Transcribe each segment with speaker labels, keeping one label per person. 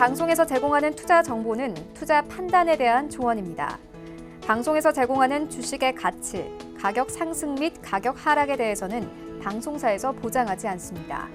Speaker 1: 방송에서 제공하는 투자 정보는 투자 판단에 대한 조언입니다. 방송에서 제공하는 주식의 가치, 가격 상승 및 가격 하락에 대해서는 방송사에서 보장하지 않습니다.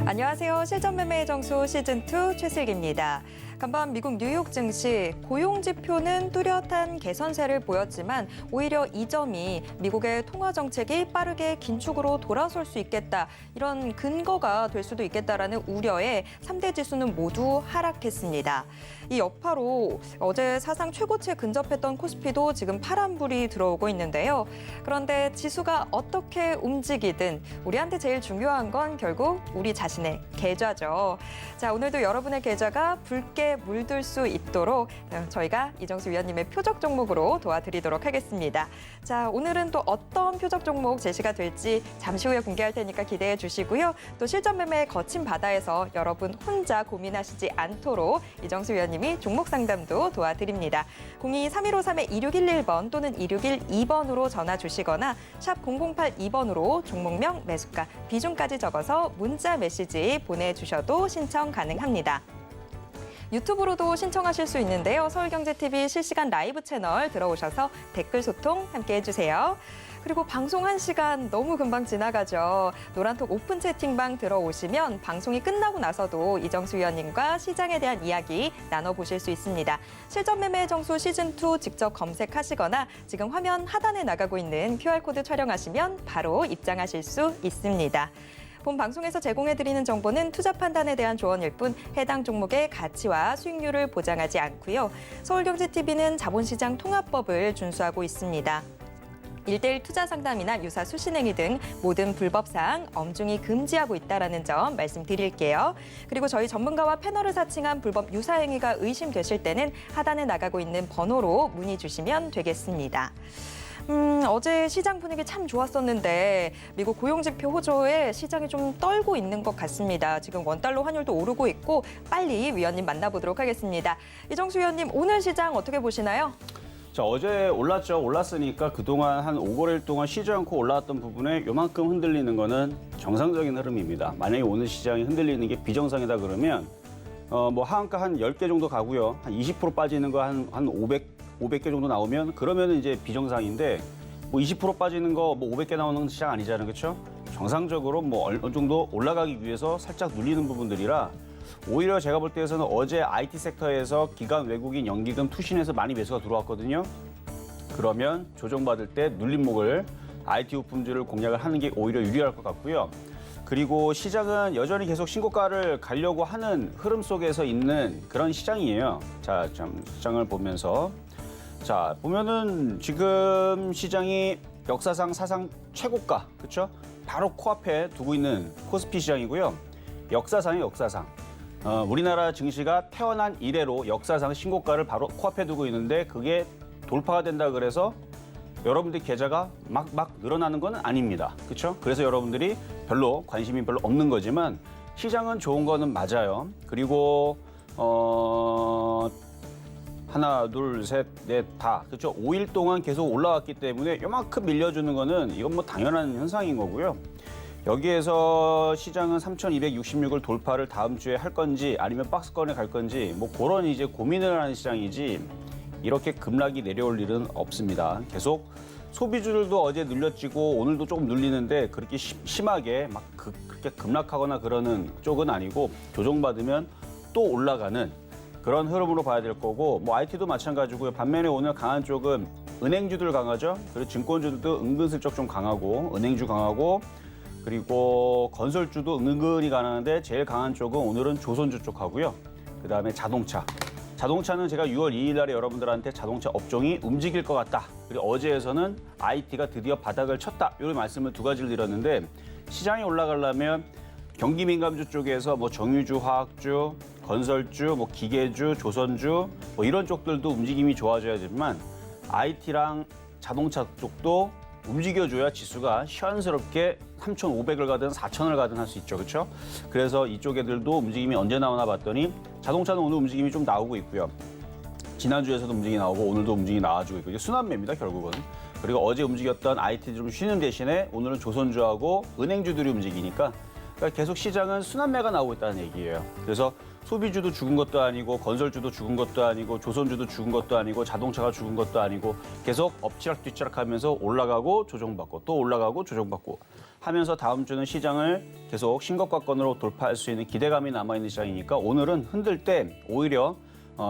Speaker 2: 안녕하세요. 실전매매의 정수 시즌2 최슬기입니다. 간밤 미국 뉴욕 증시 고용 지표는 뚜렷한 개선세를 보였지만 오히려 이 점이 미국의 통화 정책이 빠르게 긴축으로 돌아설 수 있겠다. 이런 근거가 될 수도 있겠다라는 우려에 3대 지수는 모두 하락했습니다. 이 여파로 어제 사상 최고치에 근접했던 코스피도 지금 파란불이 들어오고 있는데요. 그런데 지수가 어떻게 움직이든 우리한테 제일 중요한 건 결국 우리 자신의 계좌죠. 자, 오늘도 여러분의 계좌가 붉게 물들 수 있도록 저희가 이정수 위원님의 표적 종목으로 도와드리도록 하겠습니다. 자, 오늘은 또 어떤 표적 종목 제시가 될지 잠시 후에 공개할 테니까 기대해 주시고요. 또 실전 매매의 거친 바다에서 여러분 혼자 고민하시지 않도록 이정수 위원님이 종목 상담도 도와드립니다. 02-3153-2611번 또는 2612번으로 전화 주시거나 샵 0082번으로 종목명, 매수가, 비중까지 적어서 문자 메시지 보내주셔도 신청 가능합니다. 유튜브로도 신청하실 수 있는데요. 서울경제TV 실시간 라이브 채널 들어오셔서 댓글 소통 함께 해주세요. 그리고 방송 1시간 너무 금방 지나가죠. 노란톡 오픈 채팅방 들어오시면 방송이 끝나고 나서도 이정수 위원님과 시장에 대한 이야기 나눠보실 수 있습니다. 실전 매매의 정수 시즌2 직접 검색하시거나 지금 화면 하단에 나가고 있는 QR코드 촬영하시면 바로 입장하실 수 있습니다. 본 방송에서 제공해드리는 정보는 투자 판단에 대한 조언일 뿐 해당 종목의 가치와 수익률을 보장하지 않고요. 서울경제TV는 자본시장 통합법을 준수하고 있습니다. 1:1 투자 상담이나 유사 수신행위 등 모든 불법 사항 엄중히 금지하고 있다는 점 말씀드릴게요. 그리고 저희 전문가와 패널을 사칭한 불법 유사 행위가 의심되실 때는 하단에 나가고 있는 번호로 문의 주시면 되겠습니다. 어제 시장 분위기 참 좋았었는데 미국 고용지표 호조에 시장이 좀 떨고 있는 것 같습니다. 지금 원달러 환율도 오르고 있고 빨리 위원님 만나보도록 하겠습니다. 이정수 위원님, 오늘 시장 어떻게 보시나요?
Speaker 3: 자, 어제 올랐죠. 올랐으니까 그동안 한 5거래일 동안 쉬지 않고 올라왔던 부분에 요만큼 흔들리는 거는 정상적인 흐름입니다. 만약에 오늘 시장이 흔들리는 게 비정상이다 그러면 뭐 하한가 한 10개 정도 가고요. 한 20% 빠지는 거 한 500개 정도 나오면 그러면 이제 비정상인데 뭐 20% 빠지는 거 뭐 500개 나오는 시장 아니잖아요. 그렇죠? 정상적으로 뭐 어느 정도 올라가기 위해서 살짝 눌리는 부분들이라 오히려 제가 볼 때에서는 어제 IT 섹터에서 기관 외국인 연기금 투신해서 많이 매수가 들어왔거든요. 그러면 조정받을 때 눌림목을 IT 부품주를 공략을 하는 게 오히려 유리할 것 같고요. 그리고 시장은 여전히 계속 신고가를 가려고 하는 흐름 속에서 있는 그런 시장이에요. 자, 좀 시장을 보면서 자, 보면은 지금 시장이 역사상 사상 최고가, 그렇죠? 바로 코앞에 두고 있는 코스피 시장이고요. 역사상이에요, 역사상. 우리나라 증시가 태어난 이래로 역사상 신고가를 바로 코앞에 두고 있는데 그게 돌파가 된다 그래서 여러분들 계좌가 막 늘어나는 건 아닙니다. 그렇죠? 그래서 여러분들이 관심이 별로 없는 거지만 시장은 좋은 거는 맞아요. 그리고 하나, 둘, 셋, 넷, 다. 그렇죠? 5일 동안 계속 올라왔기 때문에 요만큼 밀려주는 거는 이건 뭐 당연한 현상인 거고요. 여기에서 시장은 3,266을 돌파를 다음 주에 할 건지 아니면 박스권에 갈 건지 뭐 그런 이제 고민을 하는 시장이지 이렇게 급락이 내려올 일은 없습니다. 계속 소비주들도 어제 눌렸지고 오늘도 조금 눌리는데 그렇게 심하게 막 그렇게 급락하거나 그러는 쪽은 아니고 조정받으면 또 올라가는 그런 흐름으로 봐야 될 거고 뭐 IT도 마찬가지고요. 반면에 오늘 강한 쪽은 은행주들 강하죠. 그리고 증권주들도 은근슬쩍 좀 강하고 은행주 강하고 그리고 건설주도 은근히 강한데 제일 강한 쪽은 오늘은 조선주 쪽하고요. 그다음에 자동차는 제가 6월 2일 날에 여러분들한테 자동차 업종이 움직일 것 같다. 그리고 어제에서는 IT가 드디어 바닥을 쳤다. 이런 말씀을 두 가지를 드렸는데 시장이 올라가려면 경기 민감주 쪽에서 뭐 정유주, 화학주, 건설주, 뭐 기계주, 조선주 뭐 이런 쪽들도 움직임이 좋아져야지만 IT랑 자동차 쪽도 움직여줘야 지수가 시원스럽게 3,500을 가든 4,000을 가든 할 수 있죠. 그렇죠? 그래서 이쪽 애들도 움직임이 언제 나오나 봤더니 자동차는 오늘 움직임이 좀 나오고 있고요. 지난주에서도 움직임이 나오고 오늘도 움직임이 나와주고 있고 이게 순환매입니다, 결국은. 그리고 어제 움직였던 IT 좀 쉬는 대신에 오늘은 조선주하고 은행주들이 움직이니까 그러니까 계속 시장은 순환매가 나오고 있다는 얘기예요. 그래서 소비주도 죽은 것도 아니고 건설주도 죽은 것도 아니고 조선주도 죽은 것도 아니고 자동차가 죽은 것도 아니고 계속 엎치락뒤치락 하면서 올라가고 조정받고 또 올라가고 조정받고 하면서 다음 주는 시장을 계속 신고가권으로 돌파할 수 있는 기대감이 남아있는 시장이니까 오늘은 흔들 때 오히려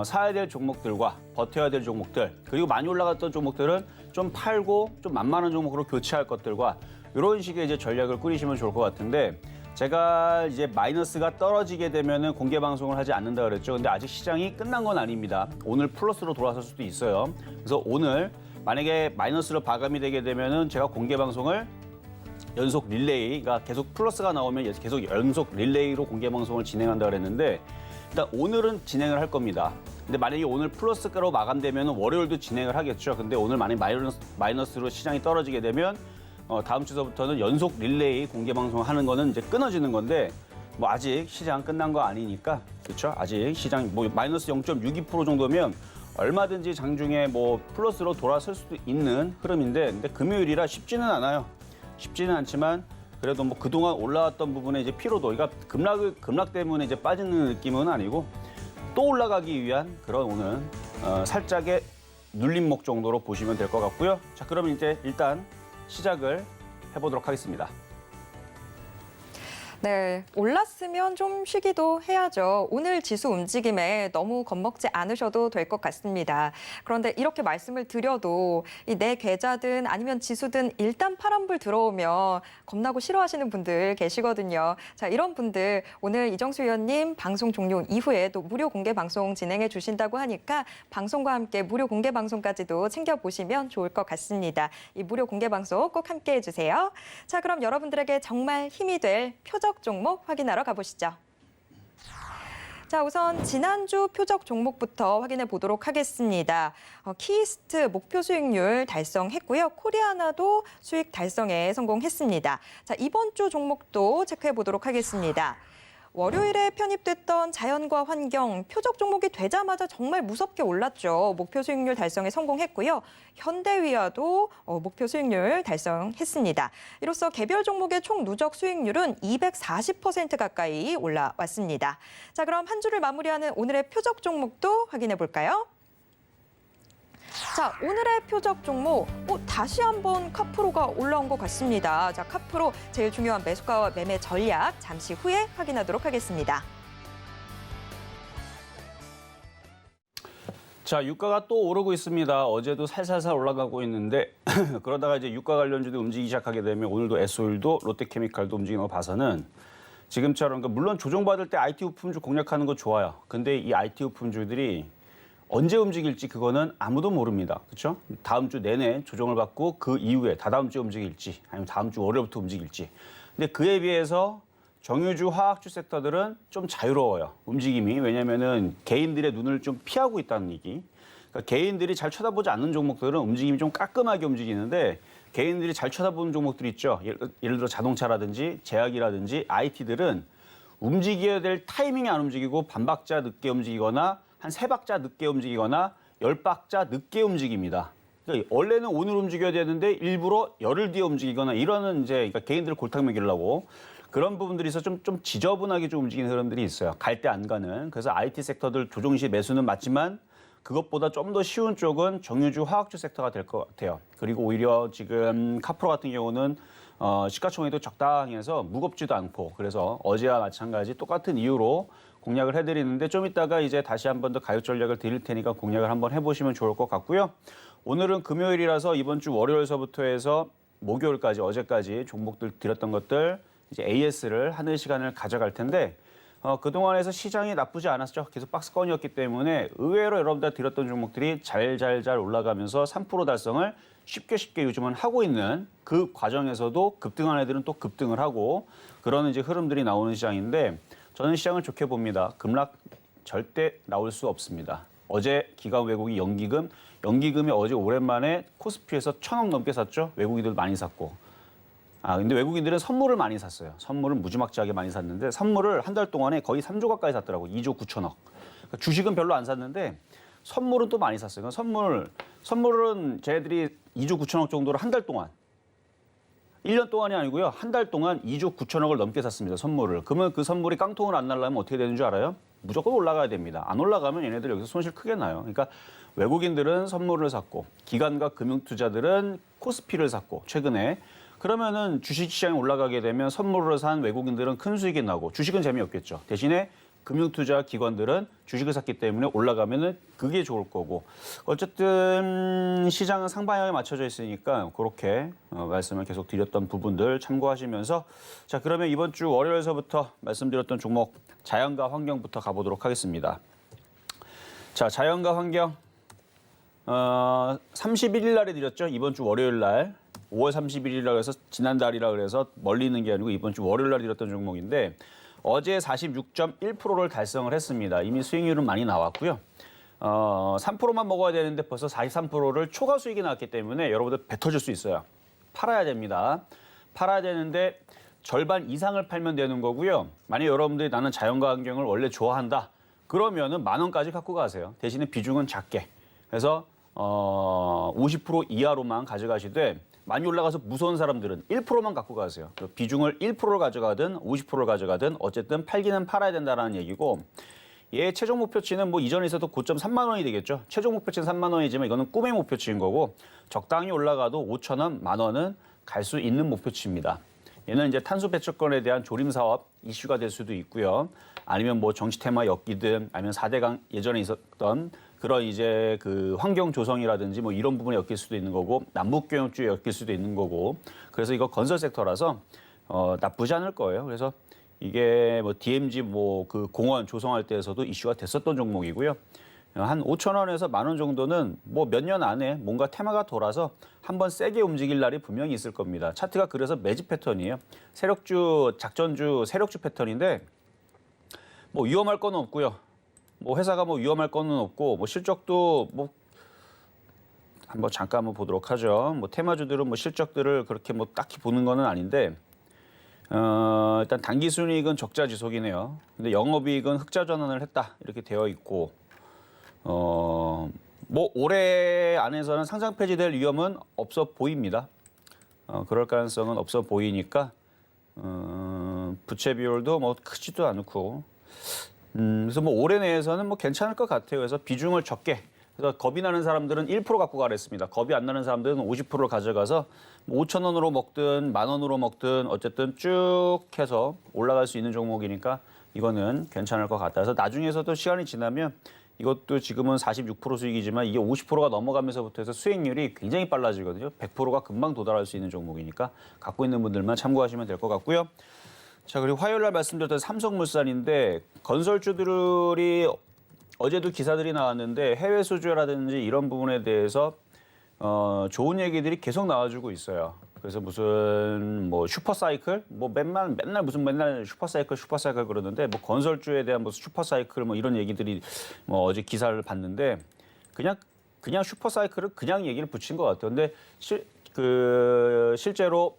Speaker 3: 사야 될 종목들과 버텨야 될 종목들 그리고 많이 올라갔던 종목들은 좀 팔고 좀 만만한 종목으로 교체할 것들과 이런 식의 이제 전략을 꾸리시면 좋을 것 같은데 제가 이제 마이너스가 떨어지게 되면은 공개 방송을 하지 않는다 그랬죠. 근데 아직 시장이 끝난 건 아닙니다. 오늘 플러스로 돌아설 수도 있어요. 그래서 오늘 만약에 마이너스로 마감이 되게 되면은 제가 공개 방송을 연속 릴레이가 계속 플러스가 나오면 계속 연속 릴레이로 공개 방송을 진행한다 그랬는데 일단 오늘은 진행을 할 겁니다. 근데 만약에 오늘 플러스가로 마감되면 월요일도 진행을 하겠죠. 근데 오늘 만약에 마이너스로 시장이 떨어지게 되면 다음 주서부터는 연속 릴레이 공개 방송하는 거는 이제 끊어지는 건데 뭐 아직 시장 끝난 거 아니니까 그렇죠? 아직 시장 뭐 마이너스 0.62% 정도면 얼마든지 장중에 뭐 플러스로 돌아설 수도 있는 흐름인데 근데 금요일이라 쉽지는 않아요. 쉽지는 않지만 그래도 뭐 그동안 올라왔던 부분에 이제 피로도 그러니까 급락 때문에 이제 빠지는 느낌은 아니고 또 올라가기 위한 그런 오늘 살짝의 눌림목 정도로 보시면 될 것 같고요. 자, 그럼 이제 일단 시작을 해보도록 하겠습니다.
Speaker 2: 네, 올랐으면 좀 쉬기도 해야죠. 오늘 지수 움직임에 너무 겁먹지 않으셔도 될 것 같습니다. 그런데 이렇게 말씀을 드려도 이 내 계좌든 아니면 지수든 일단 파란불 들어오면 겁나고 싫어하시는 분들 계시거든요. 자, 이런 분들 오늘 이정수 위원님 방송 종료 이후에 또 무료 공개 방송 진행해 주신다고 하니까 방송과 함께 무료 공개 방송까지도 챙겨보시면 좋을 것 같습니다. 이 무료 공개 방송 꼭 함께해 주세요. 자, 그럼 여러분들에게 정말 힘이 될 표적 종목 확인하러 가보시죠. 자, 우선 지난주 표적 종목부터 확인해 보도록 하겠습니다. 키이스트 목표 수익률 달성했고요. 코리아나도 수익 달성에 성공했습니다. 자, 이번 주 종목도 체크해 보도록 하겠습니다. 월요일에 편입됐던 자연과 환경 표적 종목이 되자마자 정말 무섭게 올랐죠. 목표 수익률 달성에 성공했고요. 현대위아도 목표 수익률 달성했습니다. 이로써 개별 종목의 총 누적 수익률은 240% 가까이 올라왔습니다. 자, 그럼 한 주를 마무리하는 오늘의 표적 종목도 확인해 볼까요? 자, 오늘의 표적 종목 다시 한번 카프로가 올라온 것 같습니다. 자, 카프로 제일 중요한 매수가와 매매 전략 잠시 후에 확인하도록 하겠습니다.
Speaker 3: 자, 유가가 또 오르고 있습니다. 어제도 살살살 올라가고 있는데 그러다가 이제 유가 관련주도 움직이기 시작하게 되면 오늘도 S-오일도 롯데케미칼도 움직이는 거 봐서는 지금처럼 그러니까 물론 조정받을 때 IT 부품주 공략하는 거 좋아요. 근데 이 IT 부품주들이 언제 움직일지 그거는 아무도 모릅니다. 그렇죠? 다음 주 내내 조정을 받고 그 이후에 다다음 주에 움직일지 아니면 다음 주 월요일부터 움직일지. 근데 그에 비해서 정유주, 화학주 섹터들은 좀 자유로워요. 움직임이. 왜냐면은 개인들의 눈을 좀 피하고 있다는 얘기. 그러니까 개인들이 잘 쳐다보지 않는 종목들은 움직임이 좀 깔끔하게 움직이는데 개인들이 잘 쳐다보는 종목들 있죠. 예를 들어 자동차라든지 제약이라든지 IT들은 움직여야 될 타이밍이 안 움직이고 반박자 늦게 움직이거나 한 3박자 늦게 움직이거나 10박자 늦게 움직입니다. 그러니까 원래는 오늘 움직여야 되는데 일부러 열흘 뒤에 움직이거나 이러는 이제 그러니까 개인들 골탕 먹이려고 그런 부분들이 있어서 좀 지저분하게 좀 움직이는 흐름들이 있어요. 갈 때 안 가는. 그래서 IT 섹터들 조정 시 매수는 맞지만 그것보다 좀 더 쉬운 쪽은 정유주, 화학주 섹터가 될 것 같아요. 그리고 오히려 지금 카프로 같은 경우는 시가총액도 적당히 해서 무겁지도 않고 그래서 어제와 마찬가지 똑같은 이유로 공략을 해드리는데 좀 이따가 이제 다시 한 번 더 가격 전략을 드릴 테니까 공략을 한번 해보시면 좋을 것 같고요. 오늘은 금요일이라서 이번 주 월요일서부터 해서 목요일까지 어제까지 종목들 드렸던 것들 이제 AS를 하는 시간을 가져갈 텐데 그동안에서 시장이 나쁘지 않았죠. 계속 박스권이었기 때문에 의외로 여러분들 드렸던 종목들이 잘 올라가면서 3% 달성을 쉽게 요즘은 하고 있는 그 과정에서도 급등한 애들은 또 급등을 하고 그런 이제 흐름들이 나오는 시장인데 저는 시장을 좋게 봅니다. 급락 절대 나올 수 없습니다. 어제 기관 외국이 연기금이 어제 오랜만에 코스피에서 1,000억 넘게 샀죠. 외국인들 많이 샀고. 근데 외국인들은 선물을 많이 샀어요. 선물을 무지막지하게 많이 샀는데 선물을 한 달 동안에 거의 3조 가까이 샀더라고. 2조 9천억. 그러니까 주식은 별로 안 샀는데 선물은 또 많이 샀어요. 선물은 쟤들이 2조 9천억 정도를 한 달 동안 1년 동안이 아니고요. 한 달 동안 2조 9천억을 넘게 샀습니다. 선물을. 그러면 그 선물이 깡통을 안 날려면 어떻게 되는 줄 알아요? 무조건 올라가야 됩니다. 안 올라가면 얘네들 여기서 손실 크게 나요. 그러니까 외국인들은 선물을 샀고 기관과 금융투자들은 코스피를 샀고 최근에 그러면은 주식시장이 올라가게 되면 선물을 산 외국인들은 큰 수익이 나고 주식은 재미없겠죠. 대신에 금융투자 기관들은 주식을 샀기 때문에 올라가면은 그게 좋을 거고 어쨌든 시장은 상방향에 맞춰져 있으니까 그렇게 말씀을 계속 드렸던 부분들 참고하시면서 자 그러면 이번 주 월요일서부터 말씀드렸던 종목 자연과 환경부터 가보도록 하겠습니다. 자 자연과 환경 31일 날에 드렸죠. 이번 주 월요일 날 5월 31일이라고 해서 지난달이라 그래서 멀리 있는 게 아니고 이번 주 월요일 날 드렸던 종목인데 어제 46.1%를 달성을 했습니다. 이미 수익률은 많이 나왔고요. 3%만 먹어야 되는데 벌써 43%를 초과 수익이 나왔기 때문에 여러분들 배 터질 수 있어요. 팔아야 됩니다. 팔아야 되는데 절반 이상을 팔면 되는 거고요. 만약 여러분들이 나는 자연과 환경을 원래 좋아한다. 그러면은 10,000원까지 갖고 가세요. 대신에 비중은 작게. 그래서 50% 이하로만 가져가시되 많이 올라가서 무서운 사람들은 1%만 갖고 가세요. 비중을 1%를 가져가든 50%를 가져가든 어쨌든 팔기는 팔아야 된다는 얘기고 얘 최종 목표치는 뭐 이전에 있어도 고점 3만 원이 되겠죠. 최종 목표치는 3만 원이지만 이거는 꿈의 목표치인 거고 적당히 올라가도 5,000원, 10,000원은 갈 수 있는 목표치입니다. 얘는 이제 탄소 배출권에 대한 조림 사업 이슈가 될 수도 있고요. 아니면 뭐 정치 테마 엮이든 아니면 4대강 예전에 있었던 그런 이제 그 환경 조성이라든지 뭐 이런 부분에 엮일 수도 있는 거고 남북 교역주에 엮일 수도 있는 거고 그래서 이거 건설 섹터라서 나쁘지 않을 거예요. 그래서 이게 뭐 DMZ 뭐 그 공원 조성할 때에서도 이슈가 됐었던 종목이고요. 한 5,000원에서 10,000원 정도는 뭐 몇 년 안에 뭔가 테마가 돌아서 한번 세게 움직일 날이 분명히 있을 겁니다. 차트가 그래서 매집 패턴이에요. 세력주, 작전주, 세력주 패턴인데 뭐 위험할 건 없고요. 뭐 회사가 뭐 위험할 거는 없고 뭐 실적도 뭐 한번 잠깐 한번 보도록 하죠. 뭐 테마주들은 뭐 실적들을 그렇게 뭐 딱히 보는 거는 아닌데 일단 단기 순이익은 적자 지속이네요. 근데 영업이익은 흑자 전환을 했다 이렇게 되어 있고 뭐 올해 안에서는 상장 폐지될 위험은 없어 보입니다. 그럴 가능성은 없어 보이니까 부채 비율도 뭐 크지도 않고 그래서 뭐 올해 내에서는 뭐 괜찮을 것 같아요. 그래서 비중을 적게. 그래서 겁이 나는 사람들은 1% 갖고 가랬습니다. 겁이 안 나는 사람들은 50%를 가져가서 5,000원으로 먹든 10,000원으로 먹든 어쨌든 쭉 해서 올라갈 수 있는 종목이니까 이거는 괜찮을 것 같다. 그래서 나중에서도 시간이 지나면 이것도 지금은 46% 수익이지만 이게 50%가 넘어가면서부터 해서 수익률이 굉장히 빨라지거든요. 100%가 금방 도달할 수 있는 종목이니까 갖고 있는 분들만 참고하시면 될 것 같고요. 자, 그리고 화요일 날 말씀드렸던 삼성물산인데 건설주들이 어제도 기사들이 나왔는데 해외 수주라든지 이런 부분에 대해서 좋은 얘기들이 계속 나와주고 있어요. 그래서 무슨 뭐 슈퍼사이클 뭐 맨날 무슨 맨날 슈퍼사이클 그러는데 뭐 건설주에 대한 뭐 슈퍼사이클 뭐 이런 얘기들이 뭐 어제 기사를 봤는데 그냥 슈퍼사이클을 그냥 얘기를 붙인 것 같아요. 근데 실제로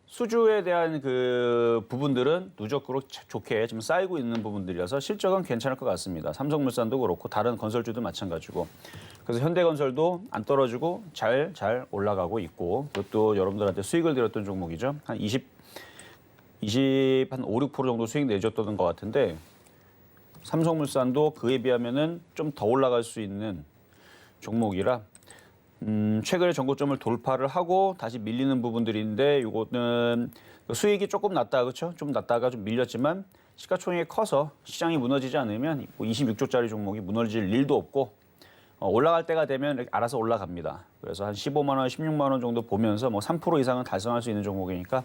Speaker 3: 수주에 대한 그 부분들은 누적으로 좋게 지금 쌓이고 있는 부분들이라서 실적은 괜찮을 것 같습니다. 삼성물산도 그렇고 다른 건설주도 마찬가지고. 그래서 현대건설도 안 떨어지고 잘 올라가고 있고 그것도 여러분들한테 수익을 드렸던 종목이죠. 한 5, 6% 정도 수익 내줬던 것 같은데 삼성물산도 그에 비하면은 좀 더 올라갈 수 있는 종목이라 최근에 전고점을 돌파를 하고 다시 밀리는 부분들인데 이거는 수익이 조금 낮다 그렇죠? 좀 낮다가 좀 밀렸지만 시가총액이 커서 시장이 무너지지 않으면 26조짜리 종목이 무너질 일도 없고 올라갈 때가 되면 알아서 올라갑니다. 그래서 한 15만 원, 16만 원 정도 보면서 뭐 3% 이상은 달성할 수 있는 종목이니까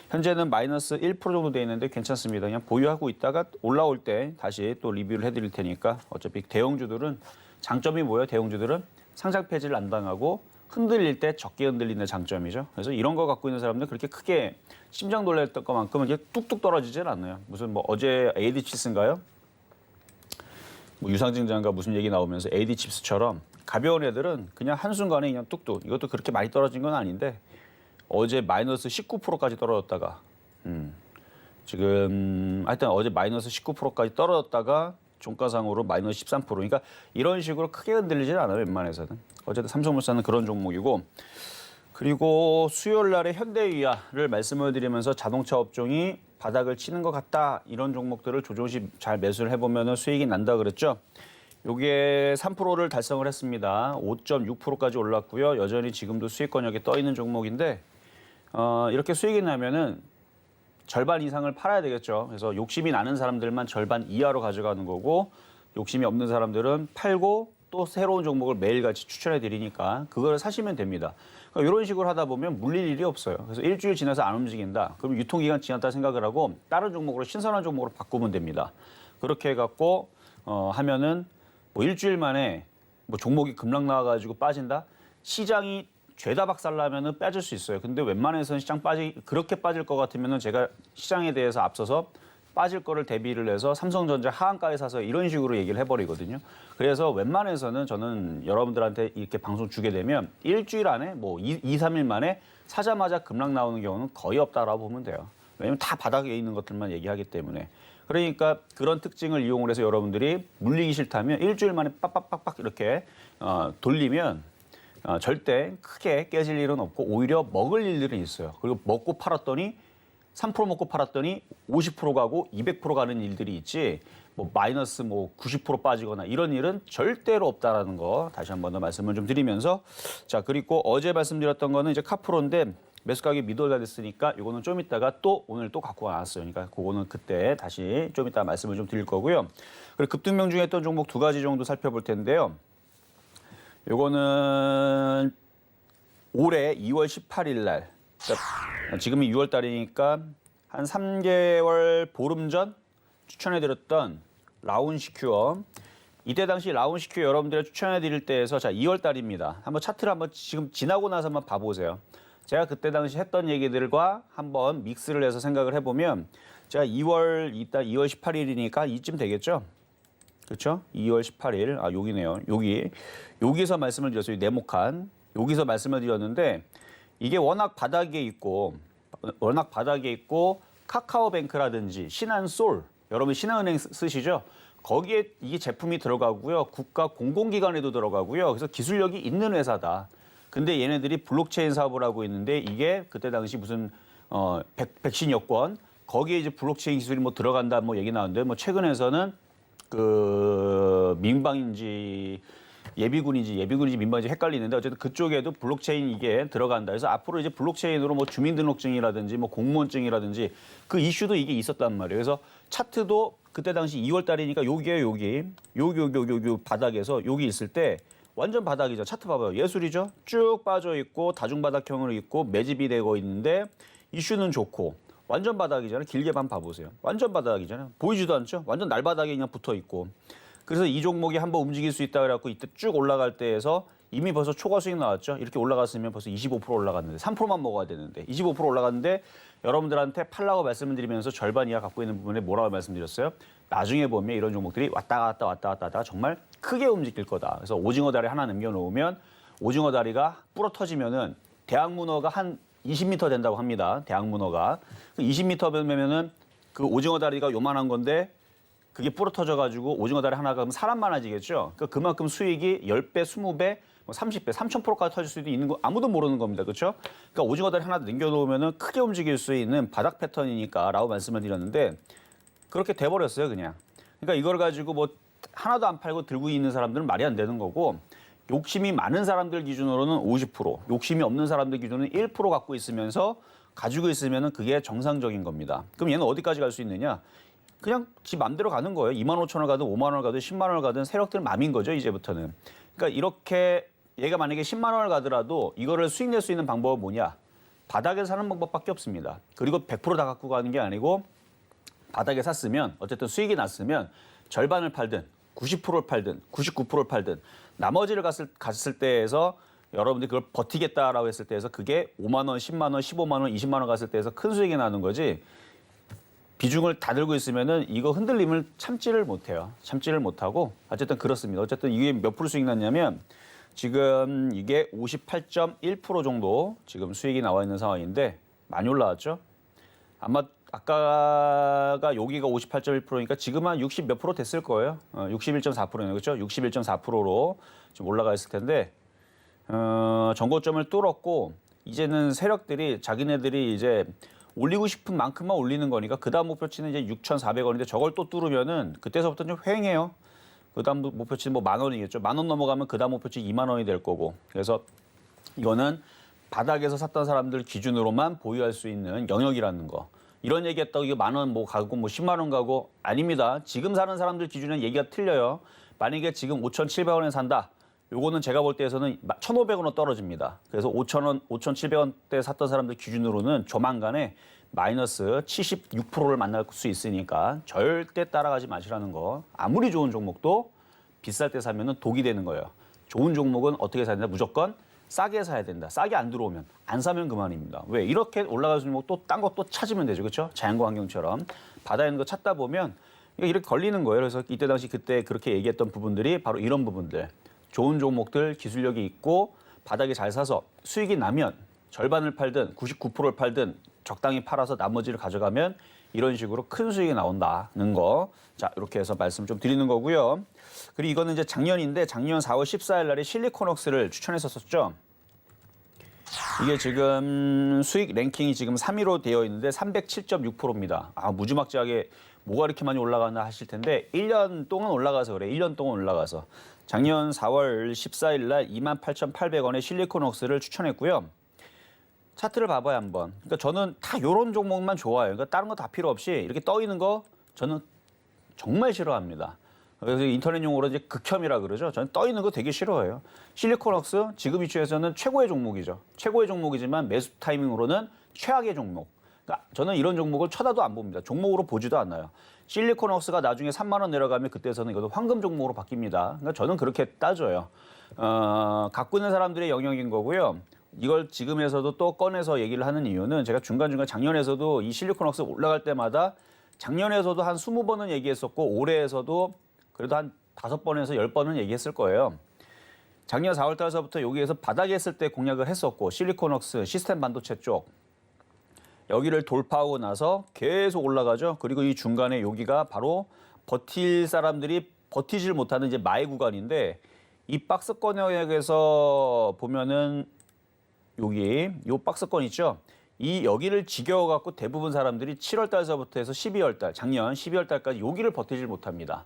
Speaker 3: 현재는 마이너스 1% 정도 돼 있는데 괜찮습니다. 그냥 보유하고 있다가 올라올 때 다시 또 리뷰를 해드릴 테니까 어차피 대형주들은 장점이 뭐예요? 대형주들은 상장 폐지를 안 당하고 흔들릴 때 적게 흔들리는 장점이죠. 그래서 이런 거 갖고 있는 사람들 그렇게 크게 심장 놀랐던 것만큼은 이게 뚝뚝 떨어지질 않아요. 무슨 뭐 어제 AD칩스인가요? 뭐 유상증자인가 무슨 얘기 나오면서 AD칩스처럼 가벼운 애들은 그냥 한순간에 그냥 뚝뚝 이것도 그렇게 많이 떨어진 건 아닌데 어제 마이너스 19%까지 떨어졌다가 지금 하여튼 어제 마이너스 19%까지 떨어졌다가 종가상으로 마이너스 13%. 그러니까 이런 식으로 크게 흔들리지 않아요, 웬만해서는. 어쨌든 삼성물산은 그런 종목이고. 그리고 수요일 날에 현대위아를 말씀을 드리면서 자동차 업종이 바닥을 치는 것 같다. 이런 종목들을 조금씩 잘 매수를 해보면 수익이 난다 그랬죠. 요게 3%를 달성을 했습니다. 5.6%까지 올랐고요. 여전히 지금도 수익권역에 떠 있는 종목인데 이렇게 수익이 나면은 절반 이상을 팔아야 되겠죠. 그래서 욕심이 나는 사람들만 절반 이하로 가져가는 거고 욕심이 없는 사람들은 팔고 또 새로운 종목을 매일같이 추천해 드리니까 그걸 사시면 됩니다. 그러니까 이런 식으로 하다 보면 물릴 일이 없어요. 그래서 일주일 지나서 안 움직인다. 그럼 유통기간 지났다 생각을 하고 다른 종목으로 신선한 종목으로 바꾸면 됩니다. 그렇게 해갖고 하면은 뭐 일주일 만에 뭐 종목이 급락 나와가지고 빠진다? 시장이 죄다 박살나면은 빠질 수 있어요. 근데 웬만해서는 그렇게 빠질 것 같으면은 제가 시장에 대해서 앞서서 빠질 거를 대비를 해서 삼성전자 하한가에 사서 이런 식으로 얘기를 해버리거든요. 그래서 웬만해서는 저는 여러분들한테 이렇게 방송 주게 되면 일주일 안에 뭐 2, 3일 만에 사자마자 급락 나오는 경우는 거의 없다라고 보면 돼요. 왜냐면 다 바닥에 있는 것들만 얘기하기 때문에. 그러니까 그런 특징을 이용을 해서 여러분들이 물리기 싫다면 일주일 만에 빡빡빡빡 이렇게 돌리면 절대 크게 깨질 일은 없고 오히려 먹을 일들은 있어요. 그리고 먹고 팔았더니 3% 먹고 팔았더니 50% 가고 200% 가는 일들이 있지 뭐 마이너스 뭐 90% 빠지거나 이런 일은 절대로 없다라는 거 다시 한 번 더 말씀을 좀 드리면서 자 그리고 어제 말씀드렸던 거는 이제 카프로인데 매수 가격이 미도가 됐으니까 이거는 좀 이따가 또 오늘 또 갖고 나왔어요. 그러니까 그거는 그때 다시 좀 이따 말씀을 좀 드릴 거고요. 그리고 급등명 중에 했던 종목 2가지 정도 살펴볼 텐데요. 요거는 올해 2월 18일 날 그러니까 지금이 6월 달이니까 한 3개월 보름 전 추천해드렸던 라운시큐어 이때 당시 라운시큐어 여러분들이 추천해드릴 때에서 자 2월 달입니다. 한번 차트를 한번 지금 지나고 나서 한번 봐보세요. 제가 그때 당시 했던 얘기들과 한번 믹스를 해서 생각을 해보면 제가 2월 18일이니까 이쯤 되겠죠? 그렇죠? 2월 18일 여기네요. 여기서 말씀을 드렸어요. 네모칸 여기서 말씀을 드렸는데 이게 워낙 바닥에 있고 카카오뱅크라든지 신한솔 여러분 신한은행 쓰시죠? 거기에 이 제품이 들어가고요. 국가 공공기관에도 들어가고요. 그래서 기술력이 있는 회사다. 근데 얘네들이 블록체인 사업을 하고 있는데 이게 그때 당시 무슨 백신 여권 거기에 이제 블록체인 기술이 뭐 들어간다 뭐 얘기 나오는데 뭐 최근에서는 그 민방인지 예비군인지 민방인지 헷갈리는데 어쨌든 그쪽에도 블록체인 이게 들어간다. 그래서 앞으로 이제 블록체인으로 뭐 주민등록증이라든지 뭐 공무원증이라든지 그 이슈도 이게 있었단 말이에요. 그래서 차트도 그때 당시 2월 달이니까 여기 바닥에서 여기 있을 때 완전 바닥이죠. 차트 봐봐요. 예술이죠. 쭉 빠져 있고 다중바닥형으로 있고 매집이 되고 있는데 이슈는 좋고 완전 바닥이잖아요. 길게 봐보세요. 완전 바닥이잖아요. 보이지도 않죠. 완전 날바닥에 그냥 붙어 있고. 그래서 이 종목이 한번 움직일 수 있다 그래갖고 이때 쭉 올라갈 때에서 이미 벌써 초과 수익 나왔죠. 이렇게 올라갔으면 벌써 25% 올라갔는데 3%만 먹어야 되는데 25% 올라갔는데 여러분들한테 팔라고 말씀을 드리면서 절반 이하 갖고 있는 부분에 뭐라고 말씀드렸어요? 나중에 보면 이런 종목들이 왔다 갔다 하다가 정말 크게 움직일 거다. 그래서 오징어 다리 하나 남겨놓으면 오징어 다리가 부러 터지면은 대학문어가 한 20m 된다고 합니다. 대학문어가 20m면은 그 오징어 다리가 요만한 건데 그게 부러 터져가지고 오징어 다리 하나가 그럼 사람 많아지겠죠. 그러니까 그만큼 수익이 10배, 20배, 30배, 3000%까지 터질 수도 있는 거 아무도 모르는 겁니다. 그렇죠? 그러니까 오징어 다리 하나 남겨놓으면은 크게 움직일 수 있는 바닥 패턴이니까라고 말씀을 드렸는데 그렇게 돼버렸어요, 그냥. 그러니까 이걸 가지고 뭐 하나도 안 팔고 들고 있는 사람들은 말이 안 되는 거고 욕심이 많은 사람들 기준으로는 50%, 욕심이 없는 사람들 기준으로는 1% 갖고 있으면서 가지고 있으면은 그게 정상적인 겁니다. 그럼 얘는 어디까지 갈 수 있느냐? 그냥 지 맘대로 가는 거예요. 25,000원 가든 5만 원을 가든 10만 원을 가든 세력들 맘인 거죠, 이제부터는. 그러니까 이렇게 얘가 만약에 10만 원을 가더라도 이거를 수익 낼 수 있는 방법은 뭐냐? 바닥에 사는 방법밖에 없습니다. 그리고 100% 다 갖고 가는 게 아니고 바닥에 샀으면 어쨌든 수익이 났으면 절반을 팔든 90%를 팔든 99%를 팔든 나머지를 갔을 때에서 여러분들이 그걸 버티겠다라고 했을 때에서 그게 5만 원, 10만 원, 15만 원, 20만 원 갔을 때에서 큰 수익이 나는 거지 비중을 다 들고 있으면은 이거 흔들림을 참지를 못해요. 참지를 못하고 어쨌든 그렇습니다. 어쨌든 이게 몇 프로 수익 났냐면 지금 이게 58.1% 정도 지금 수익이 나와 있는 상황인데 많이 올라왔죠. 아마 아까가 여기가 58.1%니까 지금 한 60 몇 프로 됐을 거예요. 61.4%네요. 그렇죠? 61.4%로 좀 올라가 있을 텐데 전고점을 뚫었고 이제는 세력들이 자기네들이 이제 올리고 싶은 만큼만 올리는 거니까 그다음 목표치는 이제 6,400원인데 저걸 또 뚫으면은 그때서부터 좀 휑해요. 그다음 목표치는 뭐 10,000원이겠죠. 10,000원 넘어가면 그다음 목표치 20,000원이 될 거고. 그래서 이거는 바닥에서 샀던 사람들 기준으로만 보유할 수 있는 영역이라는 거. 이런 얘기했다고 이거 10,000원 뭐 가고 뭐 10만 원 가고 아닙니다. 지금 사는 사람들 기준은 얘기가 틀려요. 만약에 지금 5,700원에 산다. 요거는 제가 볼 때에서는 1,500원으로 떨어집니다. 그래서 5,000원, 5,700원대 샀던 사람들 기준으로는 조만간에 마이너스 76%를 만날 수 있으니까 절대 따라가지 마시라는 거. 아무리 좋은 종목도 비쌀 때 사면은 독이 되는 거예요. 좋은 종목은 어떻게 사야 된다? 무조건 싸게 사야 된다. 싸게 안 들어오면 안 사면 그만입니다. 왜? 이렇게 올라가는 종목 또 딴 거 또 찾으면 되죠. 그렇죠? 자연과 환경처럼 바다에 있는 거 찾다 보면 이렇게 걸리는 거예요. 그래서 이때 당시 그때 그렇게 얘기했던 부분들이 바로 이런 부분들. 좋은 종목들 기술력이 있고 바닥에 잘 사서 수익이 나면 절반을 팔든 99%를 팔든 적당히 팔아서 나머지를 가져가면 이런 식으로 큰 수익이 나온다는 거. 자, 이렇게 해서 말씀 좀 드리는 거고요. 그리고 이거는 이제 작년인데 작년 4월 14일 날에 실리콘웍스를 추천했었죠. 이게 지금 수익 랭킹이 지금 3위로 되어 있는데 307.6%입니다. 아, 무지막지하게 뭐가 이렇게 많이 올라가나 하실 텐데 1년 동안 올라가서 그래. 1년 동안 올라가서. 작년 4월 14일 날 28,800원에 실리콘웍스를 추천했고요. 차트를 봐봐요, 한번. 그러니까 저는 다 이런 종목만 좋아해요. 그러니까 다른 거 다 필요 없이 이렇게 떠 있는 거 저는 정말 싫어합니다. 그래서 인터넷 용어로 이제 극혐이라 그러죠. 저는 떠 있는 거 되게 싫어해요. 실리콘웍스 지금 위치에서는 최고의 종목이죠. 최고의 종목이지만 매수 타이밍으로는 최악의 종목. 그러니까 저는 이런 종목을 쳐다도 안 봅니다. 종목으로 보지도 않아요. 실리콘웍스가 나중에 3만 원 내려가면 그때서는 이것도 황금 종목으로 바뀝니다. 그러니까 저는 그렇게 따져요. 갖고 있는 사람들의 영역인 거고요. 이걸 지금에서도 또 꺼내서 얘기를 하는 이유는 제가 중간중간 작년에서도 이 실리콘웍스 올라갈 때마다 작년에서도 한 20번은 얘기했었고 올해에서도 그래도 한 5번에서 10번은 얘기했을 거예요. 작년 4월 달서부터 여기에서 바닥에 했을 때 공략을 했었고 실리콘웍스 시스템 반도체 쪽 여기를 돌파하고 나서 계속 올라가죠. 그리고 이 중간에 여기가 바로 버틸 사람들이 버티질 못하는 이제 마의 구간인데 이 박스권역에서 보면은 여기 요 박스권 있죠. 이 여기를 지겨워 갖고 대부분 사람들이 7월 달서부터 해서 12월 달, 작년 12월 달까지 여기를 버티질 못합니다.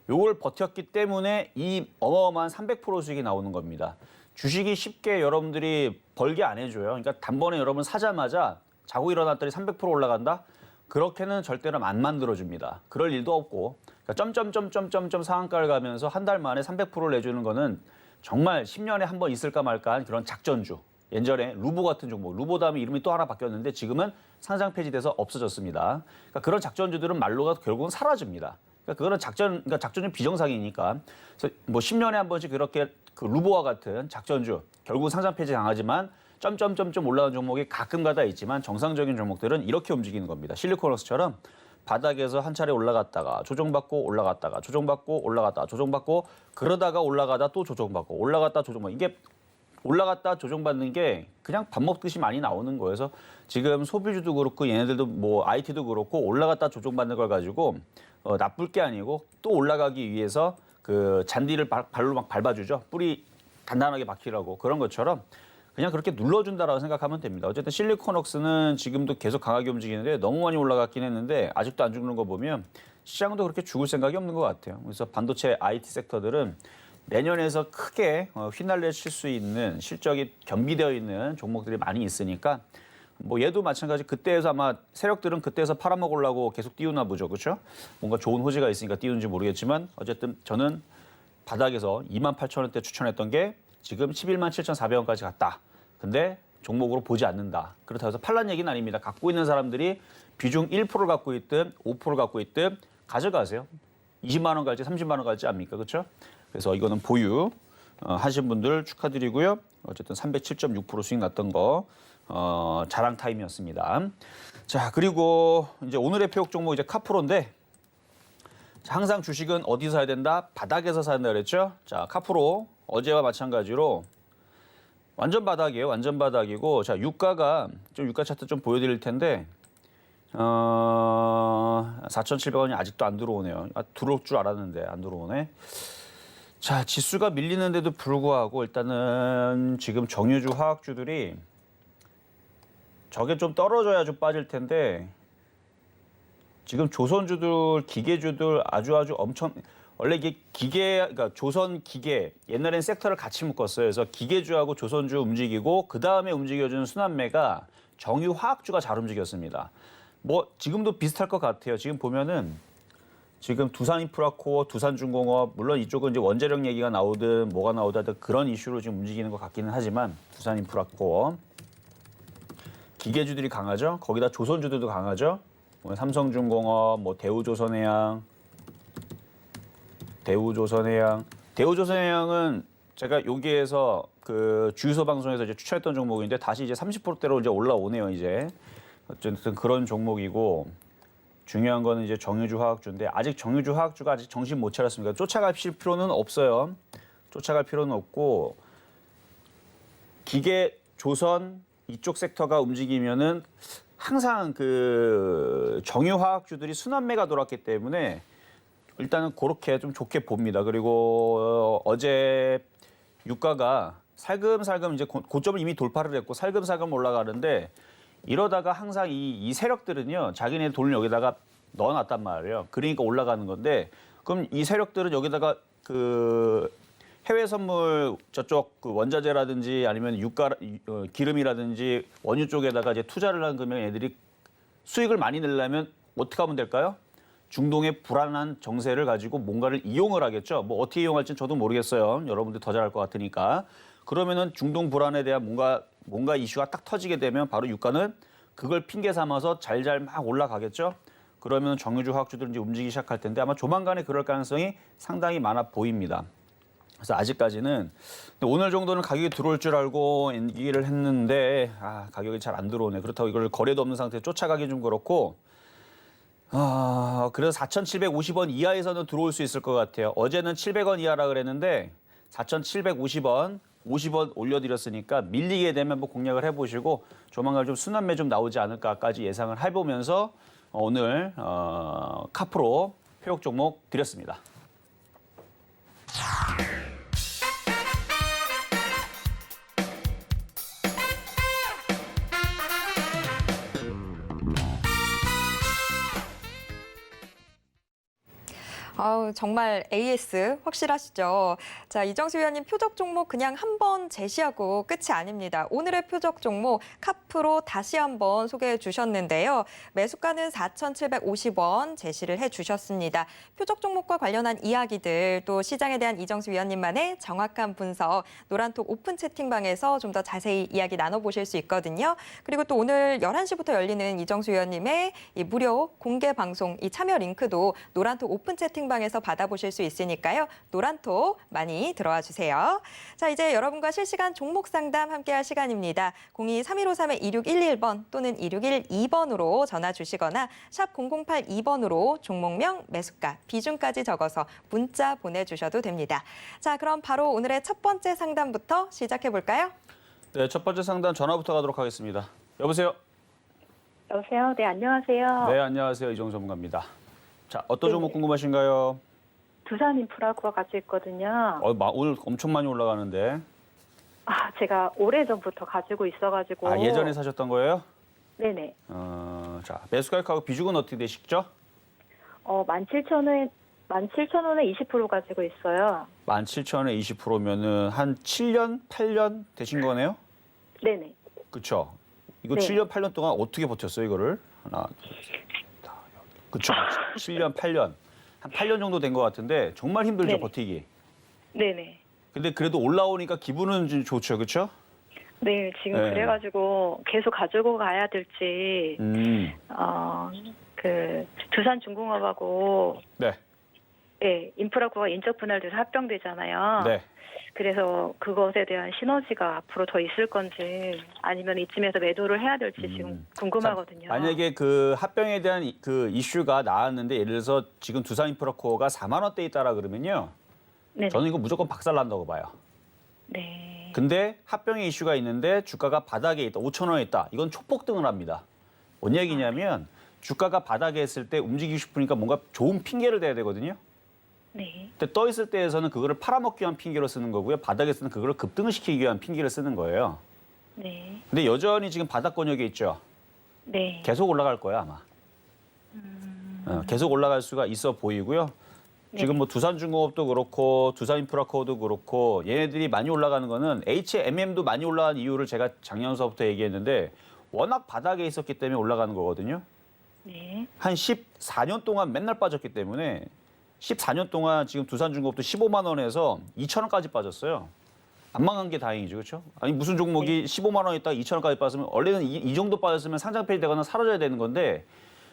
Speaker 3: 요걸 버텼기 때문에 이 어마어마한 300% 수익이 나오는 겁니다. 주식이 쉽게 여러분들이 벌게 안 해줘요. 그러니까 단번에 여러분 사자마자 자고 일어났더니 300% 올라간다? 그렇게는 절대로 안 만들어줍니다. 그럴 일도 없고 그러니까 점점점점점점 상한가를 가면서 한 달 만에 300%를 내주는 거는 정말 10년에 한 번 있을까 말까 한 그런 작전주. 예전에 루보 같은 종목, 루보 다음에 이름이 또 하나 바뀌었는데 지금은 상장 폐지돼서 없어졌습니다. 그러니까 그런 작전주들은 말로가 결국은 사라집니다. 그러니까 그거는 그러니까 작전주 비정상이니까. 그래서 뭐 10년에 한 번씩 그렇게 그 루보와 같은 작전주, 결국 상장 폐지 당하지만 점점점점 올라가는 종목이 가끔가다 있지만 정상적인 종목들은 이렇게 움직이는 겁니다. 실리콘웍스처럼 바닥에서 한 차례 올라갔다가 조정받고 올라갔다가 조정받고 올라갔다가 조정받고 그러다가 올라가다 또 조정받고 올라갔다 조정받고 이게 올라갔다 조정받는 게 그냥 밥 먹듯이 많이 나오는 거예요. 그래서 지금 소비주도 그렇고 얘네들도 뭐 IT도 그렇고 올라갔다 조정받는 걸 가지고 나쁠 게 아니고 또 올라가기 위해서 그 잔디를 발로 막 밟아주죠. 뿌리 단단하게 박히라고 그런 것처럼 그냥 그렇게 눌러준다라고 생각하면 됩니다. 어쨌든 실리콘웍스는 지금도 계속 강하게 움직이는데 너무 많이 올라갔긴 했는데 아직도 안 죽는 거 보면 시장도 그렇게 죽을 생각이 없는 것 같아요. 그래서 반도체 IT 섹터들은 내년에서 크게 휘날려칠 수 있는 실적이 겸비되어 있는 종목들이 많이 있으니까 뭐 얘도 마찬가지 그때에서 아마 세력들은 그때에서 팔아먹으려고 계속 띄우나 보죠. 그렇죠? 뭔가 좋은 호재가 있으니까 띄우는지 모르겠지만 어쨌든 저는 바닥에서 28,000원대 추천했던 게 지금 117,400원까지 갔다. 근데 종목으로 보지 않는다. 그렇다고 해서 팔란 얘기는 아닙니다. 갖고 있는 사람들이 비중 1%를 갖고 있든 5%를 갖고 있든 가져가세요. 20만 원 갈지 30만 원 갈지 압니까? 그렇죠? 그래서 이거는 보유 하신 분들 축하드리고요. 어쨌든 307.6% 수익 났던 거 자랑 타임이었습니다. 자, 그리고 이제 오늘의 표역 종목 이제 카프로인데 항상 주식은 어디서 사야 된다? 바닥에서 사야 된다 그랬죠? 자, 카프로 어제와 마찬가지로 완전 바닥이에요. 완전 바닥이고 자, 유가가 좀 유가 차트 좀 보여드릴 텐데 4,700원이 아직도 안 들어오네요. 들어올 줄 알았는데 안 들어오네. 자, 지수가 밀리는데도 불구하고 일단은 지금 정유주 화학주들이 저게 좀 떨어져야 좀 빠질 텐데 지금 조선주들, 기계주들 아주 엄청 원래 이게 그러니까 조선 기계 옛날엔 섹터를 같이 묶었어요. 그래서 기계주하고 조선주 움직이고 그 다음에 움직여주는 순환매가 정유 화학주가 잘 움직였습니다. 뭐 지금도 비슷할 것 같아요. 지금 보면은 지금 두산인프라코어, 두산중공업 물론 이쪽은 이제 원자력 얘기가 나오든 뭐가 나오든 그런 이슈로 지금 움직이는 것 같기는 하지만 두산인프라코어 기계주들이 강하죠. 거기다 조선주들도 강하죠. 뭐 삼성중공업, 뭐 대우조선해양은 제가 여기에서 그 주유소 방송에서 이제 추천했던 종목인데 다시 이제 30%대로 이제 올라오네요. 이제 어쨌든 그런 종목이고 중요한 거는 이제 정유주 화학주인데 아직 정유주 화학주가 아직 정신 못 차렸습니다. 쫓아갈 필요는 없어요. 쫓아갈 필요는 없고 기계, 조선 이쪽 섹터가 움직이면은 항상 그 정유 화학주들이 순환매가 돌았기 때문에 일단은 그렇게 좀 좋게 봅니다. 그리고 어제 유가가 살금살금 이제 고점을 이미 돌파를 했고 살금살금 올라가는데 이러다가 항상 이 세력들은요 자기네 돈을 여기다가 넣어놨단 말이에요. 그러니까 올라가는 건데 그럼 이 세력들은 여기다가 그 해외 선물 저쪽 그 원자재라든지 아니면 기름이라든지 원유 쪽에다가 이제 투자를 하는 그러면 애들이 수익을 많이 내려면 어떻게 하면 될까요? 중동의 불안한 정세를 가지고 뭔가를 이용을 하겠죠. 뭐 어떻게 이용할지는 저도 모르겠어요. 여러분들 더 잘할 것 같으니까. 그러면은 중동 불안에 대한 뭔가 이슈가 딱 터지게 되면 바로 유가는 그걸 핑계 삼아서 잘잘 막 올라가겠죠. 그러면 정유주 화학주들은 이제 움직이기 시작할 텐데 아마 조만간에 그럴 가능성이 상당히 많아 보입니다. 그래서 아직까지는 오늘 정도는 가격이 들어올 줄 알고 얘기를 했는데 가격이 잘 안 들어오네. 그렇다고 이걸 거래도 없는 상태에 쫓아가기 좀 그렇고 그래서 4,750원 이하에서는 들어올 수 있을 것 같아요. 어제는 700원 이하라 그랬는데 4,750원 50원 올려드렸으니까 밀리게 되면 뭐 공략을 해보시고 조만간 좀 순환매 좀 나오지 않을까까지 예상을 해보면서 오늘 카프로 표적 종목 드렸습니다.
Speaker 2: 정말 AS 확실하시죠? 자, 이정수 위원님 표적 종목 그냥 한번 제시하고 끝이 아닙니다. 오늘의 표적 종목 카프로 다시 한번 소개해 주셨는데요. 매수가는 4,750원 제시를 해 주셨습니다. 표적 종목과 관련한 이야기들 또 시장에 대한 이정수 위원님만의 정확한 분석 노란톡 오픈 채팅방에서 좀 더 자세히 이야기 나눠보실 수 있거든요. 그리고 또 오늘 11시부터 열리는 이정수 위원님의 이 무료 공개 방송 이 참여 링크도 노란톡 오픈 채팅방에서 받아보실 수 있으니까요. 노란톡 많이 들어와 주세요. 자, 이제 여러분과 실시간 종목 상담 함께할 시간입니다. 02-3153-2611번 또는 2612번으로 전화 주시거나 샵 0082번으로 종목명, 매수가, 비중까지 적어서 문자 보내주셔도 됩니다. 자, 그럼 바로 오늘의 첫 번째 상담부터 시작해 볼까요?
Speaker 3: 네, 첫 번째 상담 전화부터 가도록 하겠습니다. 여보세요?
Speaker 4: 여보세요? 네, 안녕하세요.
Speaker 3: 네, 안녕하세요. 이정수 전문가입니다. 자, 어떤 종목 궁금하신가요?
Speaker 4: 두산인프라코가 가지고 있거든요.
Speaker 3: 오늘 엄청 많이 올라가는데.
Speaker 4: 제가 오래전부터 가지고 있어가지고.
Speaker 3: 예전에 사셨던 거예요?
Speaker 4: 네네.
Speaker 3: 자, 매수가격하고 비중은 어떻게 되시죠?
Speaker 4: 17,000원에 20% 가지고 있어요.
Speaker 3: 17,000원에 20%면은 한 7년, 8년 되신 거네요?
Speaker 4: 네네.
Speaker 3: 그렇죠. 이거
Speaker 4: 네.
Speaker 3: 7년, 8년 동안 어떻게 버텼어요, 이거를? 그렇죠. 7년, 8년. 한 8년 정도 된 것 같은데 정말 힘들죠,
Speaker 4: 네네.
Speaker 3: 버티기.
Speaker 4: 네네.
Speaker 3: 근데 그래도 올라오니까 기분은 좀 좋죠, 그렇죠?
Speaker 4: 네, 지금
Speaker 3: 네.
Speaker 4: 그래가지고 계속 가지고 가야 될지, 두산중공업하고,
Speaker 3: 네.
Speaker 4: 네, 인프라코가 인적 분할돼서 합병되잖아요.
Speaker 3: 네.
Speaker 4: 그래서 그것에 대한 시너지가 앞으로 더 있을 건지 아니면 이쯤에서 매도를 해야 될지 지금 궁금하거든요.
Speaker 3: 만약에 그 합병에 대한 그 이슈가 나왔는데 예를 들어서 지금 두산인프라코어가 4만 원대에 있다라 그러면요.
Speaker 4: 네.
Speaker 3: 저는 이거 무조건 박살난다고 봐요.
Speaker 4: 네.
Speaker 3: 근데 합병의 이슈가 있는데 주가가 바닥에 있다, 5천 원에 있다. 이건 초폭등을 합니다. 뭔 얘기냐면 주가가 바닥에 있을 때 움직이고 싶으니까 뭔가 좋은 핑계를 대야 되거든요.
Speaker 4: 네.
Speaker 3: 근데 떠 있을 때에서는 그거를 팔아먹기 위한 핑계로 쓰는 거고요. 바닥에서는 그거를 급등을 시키기 위한 핑계를 쓰는 거예요.
Speaker 4: 네.
Speaker 3: 근데 여전히 지금 바닥 권역에 있죠.
Speaker 4: 네.
Speaker 3: 계속 올라갈 거야 아마. 계속 올라갈 수가 있어 보이고요. 지금 뭐 두산중공업도 그렇고 두산인프라코어도 그렇고 얘네들이 많이 올라가는 거는 HMM도 많이 올라간 이유를 제가 작년서부터 얘기했는데 워낙 바닥에 있었기 때문에 올라가는 거거든요.
Speaker 4: 네.
Speaker 3: 한 14년 동안 맨날 빠졌기 때문에 14년 동안 지금 두산중공업도 15만 원에서 2천 원까지 빠졌어요. 안 망한 게 다행이죠, 그렇죠? 아니 무슨 종목이 15만 원 있다가 2천 원까지 빠졌으면 원래는 이 정도 빠졌으면 상장 폐지되거나 사라져야 되는 건데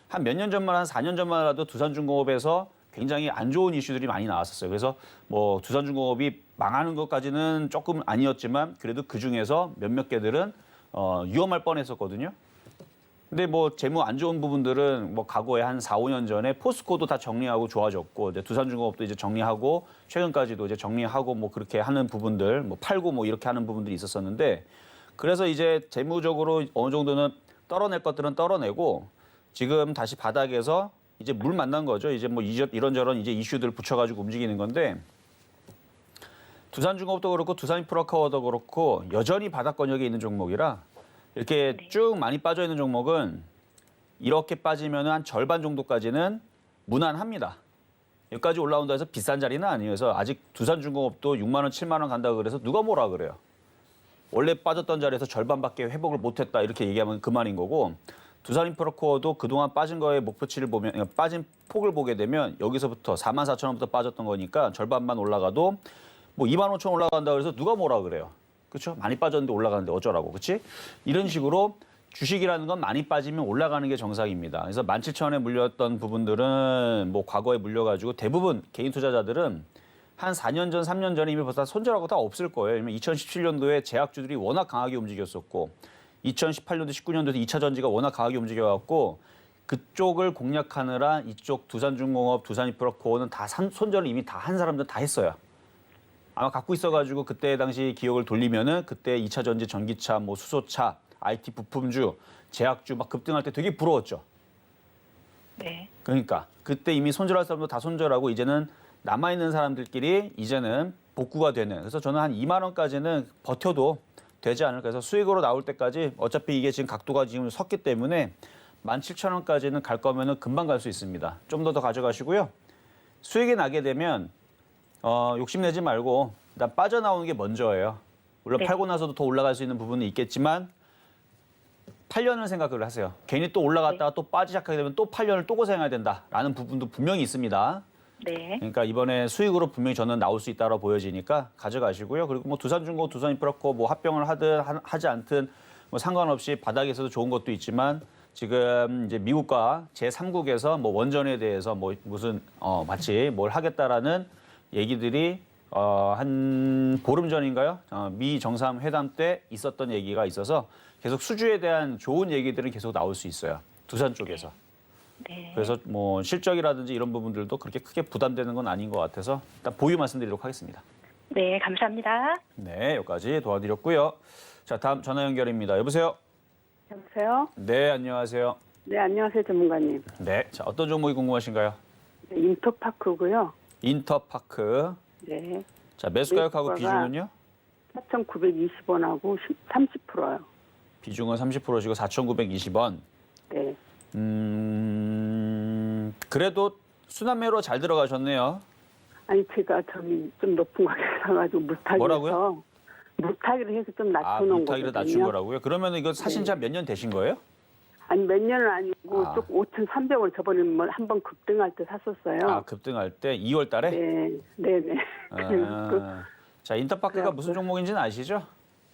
Speaker 3: 한 몇 년 전만 한 4년 전만이라도 두산중공업에서 굉장히 안 좋은 이슈들이 많이 나왔었어요. 그래서 뭐 두산중공업이 망하는 것까지는 조금 아니었지만 그래도 그 중에서 몇몇 개들은 위험할 뻔했었거든요. 근데 뭐 재무 안 좋은 부분들은 뭐 과거에 한 4, 5년 전에 포스코도 다 정리하고 좋아졌고 이제 두산중공업도 이제 정리하고 최근까지도 이제 정리하고 뭐 그렇게 하는 부분들 뭐 팔고 뭐 이렇게 하는 부분들이 있었었는데 그래서 이제 재무적으로 어느 정도는 떨어낼 것들은 떨어내고 지금 다시 바닥에서 이제 물 만난 거죠. 이제 뭐 이런저런 이제 이슈들 붙여가지고 움직이는 건데 두산중공업도 그렇고 두산인프라코어도 그렇고 여전히 바닥 권역에 있는 종목이라 이렇게 쭉 많이 빠져 있는 종목은 이렇게 빠지면 한 절반 정도까지는 무난합니다. 여기까지 올라온다 해서 비싼 자리는 아니에요. 그래서 아직 두산중공업도 6만 원, 7만 원 간다고 그래서 누가 뭐라 그래요. 원래 빠졌던 자리에서 절반밖에 회복을 못했다 이렇게 얘기하면 그만인 거고 두산인프라코어도 그동안 빠진 거의 목표치를 보면 빠진 폭을 보게 되면 여기서부터 4만 4천 원부터 빠졌던 거니까 절반만 올라가도 뭐 2만 5천 올라간다 그래서 누가 뭐라 그래요. 그렇죠? 많이 빠졌는데 올라가는데 어쩌라고. 그렇지? 이런 식으로 주식이라는 건 많이 빠지면 올라가는 게 정상입니다. 그래서 17,000원에 물렸던 부분들은 뭐 과거에 물려가지고 대부분 개인 투자자들은 한 4년 전, 3년 전에 이미 벌써 손절하고 다 없을 거예요. 왜냐면 2017년도에 제약주들이 워낙 강하게 움직였었고 2018년도, 19년도에 2차 전지가 워낙 강하게 움직여갖고 그쪽을 공략하느라 이쪽 두산중공업, 두산인프라코어는 다 손절을 이미 다 한 사람들 다 했어요. 아마 갖고 있어가지고 그때 당시 기억을 돌리면은 그때 2차 전지, 전기차, 뭐 수소차, IT 부품주, 제약주 막 급등할 때 되게 부러웠죠.
Speaker 4: 네.
Speaker 3: 그러니까 그때 이미 손절할 사람도 다 손절하고 이제는 남아있는 사람들끼리 이제는 복구가 되는. 그래서 저는 한 2만 원까지는 버텨도 되지 않을까. 그래서 수익으로 나올 때까지 어차피 이게 지금 각도가 지금 섰기 때문에 17,000원까지는 갈 거면은 금방 갈 수 있습니다. 좀 더 가져가시고요. 수익이 나게 되면 욕심내지 말고 일단 빠져나오는 게 먼저예요. 물론
Speaker 4: 네.
Speaker 3: 팔고 나서도 더 올라갈 수 있는 부분은 있겠지만 8년을 생각을 하세요. 괜히 또 올라갔다가 또 빠지기 시작하게 되면 또 8년을 또 고생해야 된다라는 부분도 분명히 있습니다.
Speaker 4: 네.
Speaker 3: 그러니까 이번에 수익으로 분명히 저는 나올 수 있다고 보여지니까 가져가시고요. 그리고 뭐 두산중공업, 두산인프라코어 뭐 합병을 하든 하지 않든 뭐 상관없이 바닥에서도 좋은 것도 있지만 지금 이제 미국과 제3국에서 뭐 원전에 대해서 뭐 무슨 마치 뭘 하겠다라는 얘기들이 한 보름 전인가요? 미 정상회담 때 있었던 얘기가 있어서 계속 수주에 대한 좋은 얘기들은 계속 나올 수 있어요. 두산 쪽에서.
Speaker 4: 네.
Speaker 3: 그래서 뭐 실적이라든지 이런 부분들도 그렇게 크게 부담되는 건 아닌 것 같아서 일단 보유 말씀드리도록 하겠습니다.
Speaker 4: 네, 감사합니다.
Speaker 3: 네, 여기까지 도와드렸고요. 자, 다음 전화 연결입니다. 여보세요?
Speaker 5: 여보세요?
Speaker 3: 네, 안녕하세요.
Speaker 5: 네, 안녕하세요, 전문가님.
Speaker 3: 네, 자, 어떤 종목이 궁금하신가요?
Speaker 5: 네, 인터파크고요.
Speaker 3: 인터파크.
Speaker 5: 네.
Speaker 3: 자, 매수 가격하고
Speaker 5: 매수가가
Speaker 3: 비중은요?
Speaker 5: 4,920원하고 30%요.
Speaker 3: 비중은 30%시고 4,920원.
Speaker 5: 네.
Speaker 3: 그래도 순환매로 잘 들어가셨네요.
Speaker 5: 아니, 제가 좀 높은 가격에 사가지고 물타기를
Speaker 3: 뭐라고요?
Speaker 5: 해서 물타기를 해서 좀
Speaker 3: 아,
Speaker 5: 낮춰놓은
Speaker 3: 물타기를
Speaker 5: 거거든요.
Speaker 3: 낮춘 거라고요? 그러면 이거 사신 지 몇 년 되신 거예요?
Speaker 5: 아니, 몇 년은 아니고
Speaker 3: 아.
Speaker 5: 조금 5,300원 저번에 뭐 한 번 급등할 때 샀었어요.
Speaker 3: 아, 급등할 때 2월 달에?
Speaker 5: 네, 네, 네.
Speaker 3: 자, 인터파크가
Speaker 5: 그래갖고.
Speaker 3: 무슨 종목인지는 아시죠?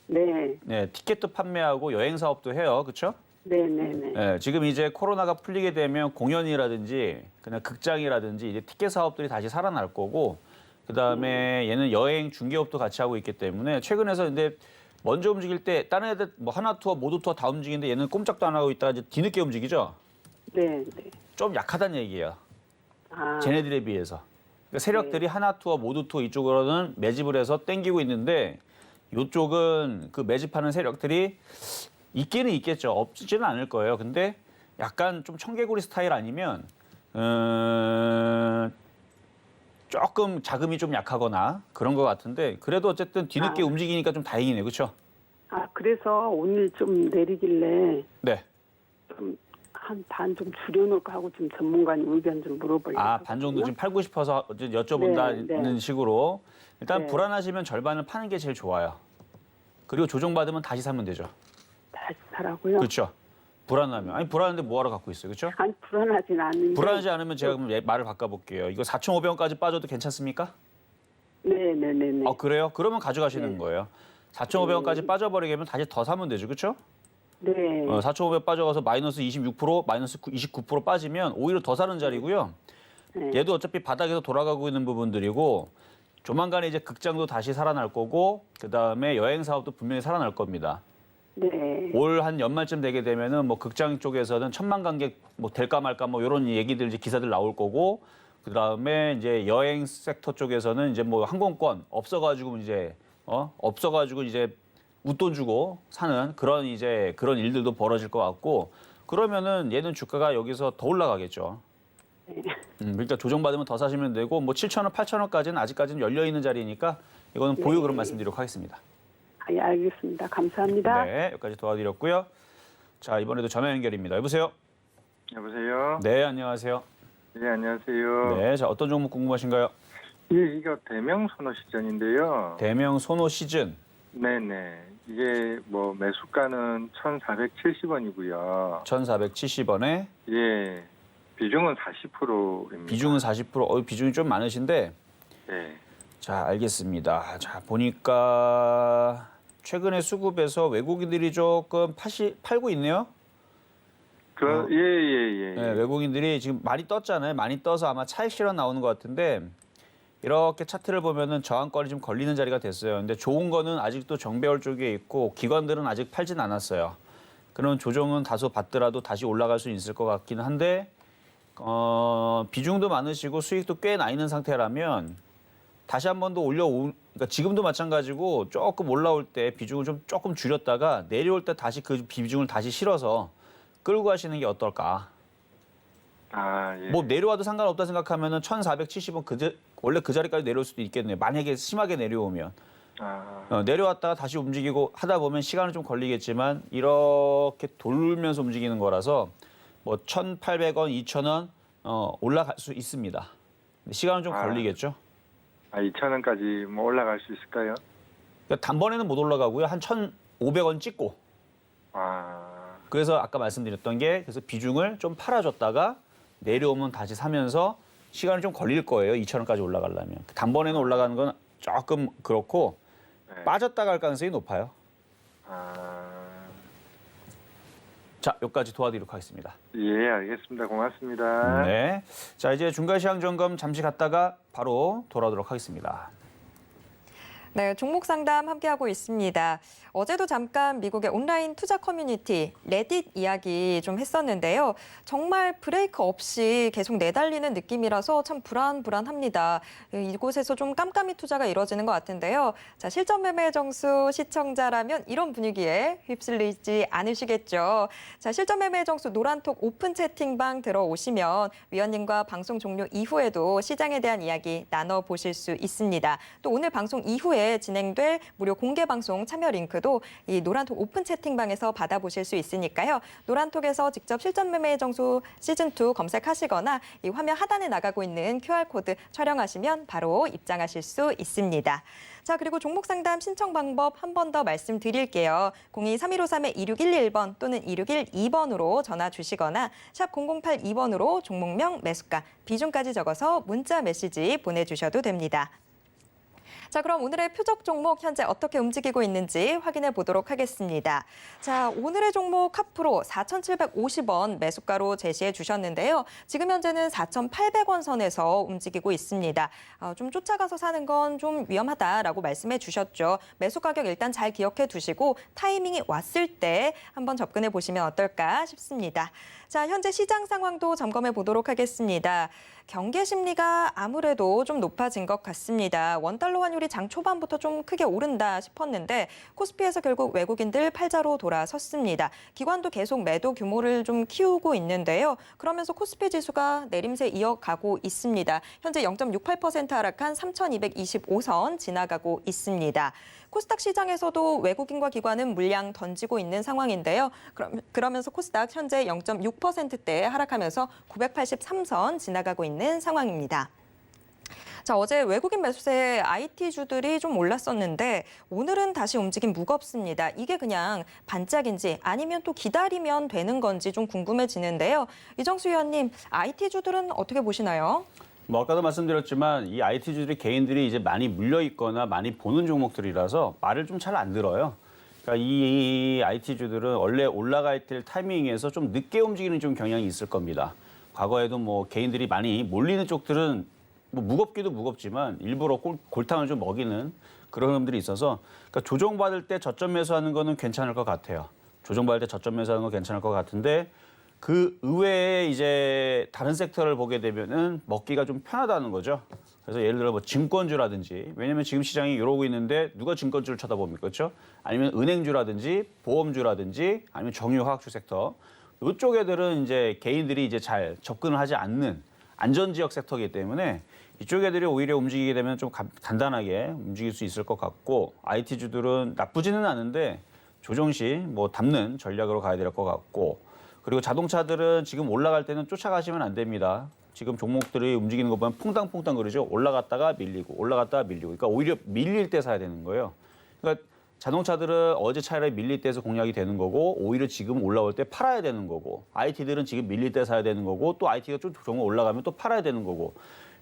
Speaker 5: 네,
Speaker 3: 네, 티켓도 판매하고 여행 사업도 해요. 그렇죠?
Speaker 5: 네, 네, 네.
Speaker 3: 네, 지금 이제 코로나가 풀리게 되면 공연이라든지 그냥 극장이라든지 이제 티켓 사업들이 다시 살아날 거고 그다음에 얘는 여행 중개업도 같이 하고 있기 때문에 최근에서 근데 먼저 움직일 때 다른 애들 뭐 하나 투어, 모두 투어 다 움직이는데 얘는 꼼짝도 안 하고 있다가 이제 뒤늦게 움직이죠.
Speaker 5: 네, 네.
Speaker 3: 좀 약하다는 얘기예요.
Speaker 5: 아,
Speaker 3: 쟤네들에 비해서. 그러니까 세력들이 하나 투어, 모두 투어 이쪽으로는 매집을 해서 땡기고 있는데 이쪽은 그 매집하는 세력들이 있기는 있겠죠. 없지는 않을 거예요. 근데 약간 좀 청개구리 스타일 아니면 조금 자금이 좀 약하거나 그런 것 같은데 그래도 어쨌든 뒤늦게 움직이니까 좀 다행이네요. 그렇죠?
Speaker 5: 그래서 오늘 좀 내리길래
Speaker 3: 네.
Speaker 5: 좀 한 반 좀 줄여놓을까 하고 좀 전문가님 의견 좀 물어보려고.
Speaker 3: 반 정도 지금 팔고 싶어서 여쭤본다는
Speaker 5: 네.
Speaker 3: 식으로 일단
Speaker 5: 네.
Speaker 3: 불안하시면 절반을 파는 게 제일 좋아요. 그리고 조정받으면 다시 사면 되죠.
Speaker 5: 다시 사라고요?
Speaker 3: 그렇죠? 불안하면. 아니 불안한데 뭐하러 갖고 있어요. 그렇죠?
Speaker 5: 아니 불안하진 않은데.
Speaker 3: 불안하지 않으면 제가 그럼 말을 바꿔볼게요. 이거 4,500원까지 빠져도 괜찮습니까?
Speaker 5: 네네네네.
Speaker 3: 그래요? 그러면 가져가시는
Speaker 5: 네.
Speaker 3: 거예요. 4,500원까지 빠져버리게 되면 다시 더 사면 되죠. 그렇죠?
Speaker 5: 네.
Speaker 3: 4,500 빠져가서 마이너스 26%, 마이너스 29% 빠지면 오히려 더 사는 자리고요.
Speaker 5: 네.
Speaker 3: 얘도 어차피 바닥에서 돌아가고 있는 부분들이고 조만간에 이제 극장도 다시 살아날 거고 그다음에 여행 사업도 분명히 살아날 겁니다.
Speaker 5: 네.
Speaker 3: 올 한 연말쯤 되게 되면은 뭐 극장 쪽에서는 1,000만 관객 뭐 될까 말까 뭐 이런 얘기들 이제 기사들 나올 거고 그다음에 이제 여행 섹터 쪽에서는 이제 뭐 항공권 없어가지고 이제 웃돈 주고 사는 그런 일들도 벌어질 것 같고 그러면은 얘는 주가가 여기서 더 올라가겠죠. 그러니까 조정받으면 더 사시면 되고 뭐 7,000원, 8,000원까지는 아직까지는 열려 있는 자리니까 이거는 보유 그런 말씀드리도록 하겠습니다.
Speaker 5: 예, 알겠습니다. 감사합니다.
Speaker 3: 네, 여기까지 도와드렸고요. 자, 이번에도 전화 연결입니다. 여보세요?
Speaker 6: 여보세요?
Speaker 3: 네, 안녕하세요.
Speaker 6: 네, 안녕하세요.
Speaker 3: 네, 자, 어떤 종목 궁금하신가요?
Speaker 6: 예, 이거 대명 선호 시전인데요.
Speaker 3: 대명 소노 시즌.
Speaker 6: 네네. 이게 뭐 매수가는 1,470원이고요.
Speaker 3: 1,470원에
Speaker 6: 예. 비중은 40%입니다.
Speaker 3: 비중은 40%. 비중이 좀 많으신데
Speaker 6: 네.
Speaker 3: 자, 알겠습니다. 자, 보니까 최근에 수급에서 외국인들이 조금 팔고 있네요.
Speaker 6: 예.
Speaker 3: 네, 외국인들이 지금 많이 떴잖아요. 많이 떠서 아마 차익 실현 나오는 것 같은데 이렇게 차트를 보면은 저항권이 좀 걸리는 자리가 됐어요. 근데 좋은 거는 아직도 정배열 쪽에 있고 기관들은 아직 팔진 않았어요. 그런 조정은 다소 받더라도 다시 올라갈 수 있을 것 같긴 한데 비중도 많으시고 수익도 꽤 나 있는 상태라면 다시 한 번 더 그러니까 지금도 마찬가지고 조금 올라올 때 비중을 좀 조금 줄였다가 내려올 때 다시 그 비중을 다시 실어서 끌고 가시는 게 어떨까?
Speaker 6: 예.
Speaker 3: 뭐 내려와도 상관없다 생각하면은 1,470원 원래 그 자리까지 내려올 수도 있겠네요. 만약에 심하게 내려오면 내려왔다가 다시 움직이고 하다 보면 시간은 좀 걸리겠지만 이렇게 돌면서 움직이는 거라서 뭐 1,800원, 2,000원 올라갈 수 있습니다. 시간은 좀 걸리겠죠.
Speaker 6: 2,000원까지 뭐 올라갈 수 있을까요?
Speaker 3: 그러니까 단번에는 못 올라가고요. 한 1,500원 찍고. 그래서 아까 말씀드렸던 게 그래서 비중을 좀 팔아줬다가 내려오면 다시 사면서 시간이 좀 걸릴 거예요. 2,000원까지 올라가려면. 단번에는 올라가는 건 조금 그렇고
Speaker 6: 네.
Speaker 3: 빠졌다 갈 가능성이 높아요. 자, 여기까지 도와드리도록 하겠습니다.
Speaker 6: 예, 알겠습니다. 고맙습니다.
Speaker 3: 네. 자, 이제 중간시황 점검 잠시 갔다가 바로 돌아오도록 하겠습니다.
Speaker 2: 네, 종목 상담 함께하고 있습니다. 어제도 잠깐 미국의 온라인 투자 커뮤니티 레딧 이야기 좀 했었는데요. 정말 브레이크 없이 계속 내달리는 느낌이라서 참 불안합니다. 이곳에서 좀 깜깜이 투자가 이루어지는 것 같은데요. 자, 실전 매매 정수 시청자라면 이런 분위기에 휩쓸리지 않으시겠죠. 자, 실전 매매 정수 노란톡 오픈 채팅방 들어오시면 위원님과 방송 종료 이후에도 시장에 대한 이야기 나눠보실 수 있습니다. 또 오늘 방송 이후에 진행될 무료 공개 방송 참여 링크도 이 노란톡 오픈 채팅방에서 받아보실 수 있으니까요. 노란톡에서 직접 실전 매매 정수 시즌2 검색하시거나 이 화면 하단에 나가고 있는 QR코드 촬영하시면 바로 입장하실 수 있습니다. 자, 그리고 종목 상담 신청 방법 한 번 더 말씀드릴게요. 02-3153-2611번 또는 2612번으로 전화 주시거나 샵 0082번으로 종목명, 매수가, 비중까지 적어서 문자 메시지 보내주셔도 됩니다. 자, 그럼 오늘의 표적 종목 현재 어떻게 움직이고 있는지 확인해 보도록 하겠습니다. 자, 오늘의 종목 카프로 4,750원 매수가로 제시해 주셨는데요. 지금 현재는 4,800원 선에서 움직이고 있습니다. 좀 쫓아가서 사는 건 좀 위험하다라고 말씀해 주셨죠. 매수 가격 일단 잘 기억해 두시고 타이밍이 왔을 때 한번 접근해 보시면 어떨까 싶습니다. 자, 현재 시장 상황도 점검해 보도록 하겠습니다. 경계 심리가 아무래도 좀 높아진 것 같습니다. 원달러 환율이 주가들이 장 초반부터 좀 크게 오른다 싶었는데 코스피에서 결국 외국인들 팔자로 돌아섰습니다. 기관도 계속 매도 규모를 좀 키우고 있는데요. 그러면서 코스피 지수가 내림세 이어가고 있습니다. 현재 0.68% 하락한 3,225선 지나가고 있습니다. 코스닥 시장에서도 외국인과 기관은 물량 던지고 있는 상황인데요. 그러면서 코스닥 현재 0.6%대 하락하면서 983선 지나가고 있는 상황입니다. 자, 어제 외국인 매수세 IT주들이 좀 올랐었는데 오늘은 다시 움직임 무겁습니다. 이게 그냥 반짝인지 아니면 또 기다리면 되는 건지 좀 궁금해지는데요. 이정수 위원님, IT주들은 어떻게 보시나요?
Speaker 3: 뭐 아까도 말씀드렸지만 이 IT주들이 개인들이 이제 많이 물려 있거나 많이 보는 종목들이라서 말을 좀 잘 안 들어요. 그러니까 이 IT주들은 원래 올라갈 때 타이밍에서 좀 늦게 움직이는 좀 경향이 있을 겁니다. 과거에도 뭐 개인들이 많이 몰리는 쪽들은 뭐 무겁기도 무겁지만 일부러 골탕을 좀 먹이는 그런 흐름들이 있어서 그러니까 조정받을 때 저점 매수하는 거는 괜찮을 것 같아요. 조정받을 때 저점 매수하는 거 괜찮을 것 같은데 그 의외에 이제 다른 섹터를 보게 되면은 먹기가 좀 편하다는 거죠. 그래서 예를 들어 뭐 증권주라든지 왜냐면 지금 시장이 이러고 있는데 누가 증권주를 쳐다봅니까? 그렇죠? 아니면 은행주라든지 보험주라든지 아니면 정유화학주 섹터 이쪽 애들은 이제 개인들이 이제 잘 접근을 하지 않는 안전지역 섹터이기 때문에 이쪽 애들이 오히려 움직이게 되면 좀 단단하게 움직일 수 있을 것 같고 IT주들은 나쁘지는 않은데 조정시 뭐 담는 전략으로 가야 될 것 같고 그리고 자동차들은 지금 올라갈 때는 쫓아가시면 안 됩니다. 지금 종목들이 움직이는 거 보면 퐁당퐁당 그러죠. 올라갔다가 밀리고 올라갔다가 밀리고. 그러니까 오히려 밀릴 때 사야 되는 거예요. 그러니까 자동차들은 어제 차라리 밀릴 때에서 공략이 되는 거고 오히려 지금 올라올 때 팔아야 되는 거고 IT들은 지금 밀릴 때 사야 되는 거고 또 IT가 좀 종목 올라가면 또 팔아야 되는 거고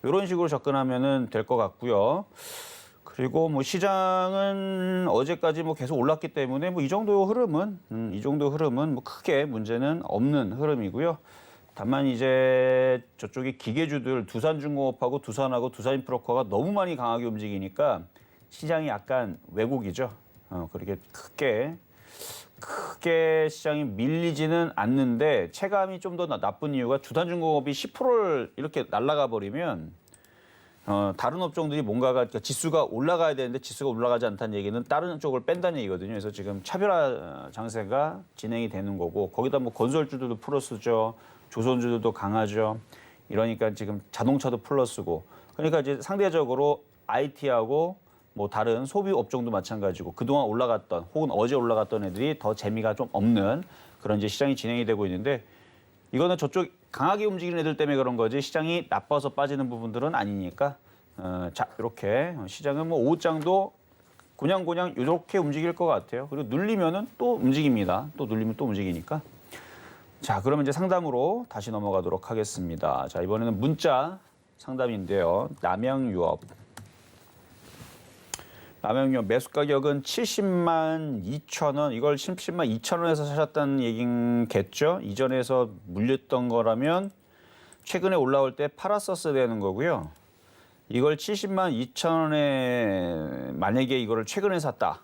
Speaker 3: 이런 식으로 접근하면은 될 것 같고요. 그리고 뭐 시장은 어제까지 뭐 계속 올랐기 때문에 뭐 이 정도 흐름은 뭐 크게 문제는 없는 흐름이고요. 다만 이제 저쪽에 기계주들 두산중공업하고 두산하고 두산인프라코가 너무 많이 강하게 움직이니까 시장이 약간 왜곡이죠. 그렇게 크게 시장이 밀리지는 않는데 체감이 좀 더 나쁜 이유가 두산중공업이 10%를 이렇게 날아가 버리면 다른 업종들이 뭔가가 그러니까 지수가 올라가야 되는데 지수가 올라가지 않다는 얘기는 다른 쪽을 뺀다는 얘기거든요. 그래서 지금 차별화 장세가 진행이 되는 거고 거기다 뭐 건설주들도 플러스죠. 조선주들도 강하죠. 이러니까 지금 자동차도 플러스고 그러니까 이제 상대적으로 IT하고 뭐 다른 소비 업종도 마찬가지고 그동안 올라갔던 혹은 어제 올라갔던 애들이 더 재미가 좀 없는 그런 이제 시장이 진행이 되고 있는데 이거는 저쪽 강하게 움직이는 애들 때문에 그런 거지 시장이 나빠서 빠지는 부분들은 아니니까 자 이렇게 시장은 뭐 오후장도 그냥 이렇게 움직일 것 같아요. 그리고 눌리면은 또 움직입니다. 또 눌리면 또 움직이니까. 자 그러면 이제 상담으로 다시 넘어가도록 하겠습니다. 자 이번에는 문자 상담인데요. 남양유업 매수 가격은 70만 2천 원, 이걸 70만 2천 원에서 사셨다는 얘기겠죠? 이전에서 물렸던 거라면 최근에 올라올 때 팔았었어야 되는 거고요. 이걸 70만 2천 원에 만약에 이거를 최근에 샀다.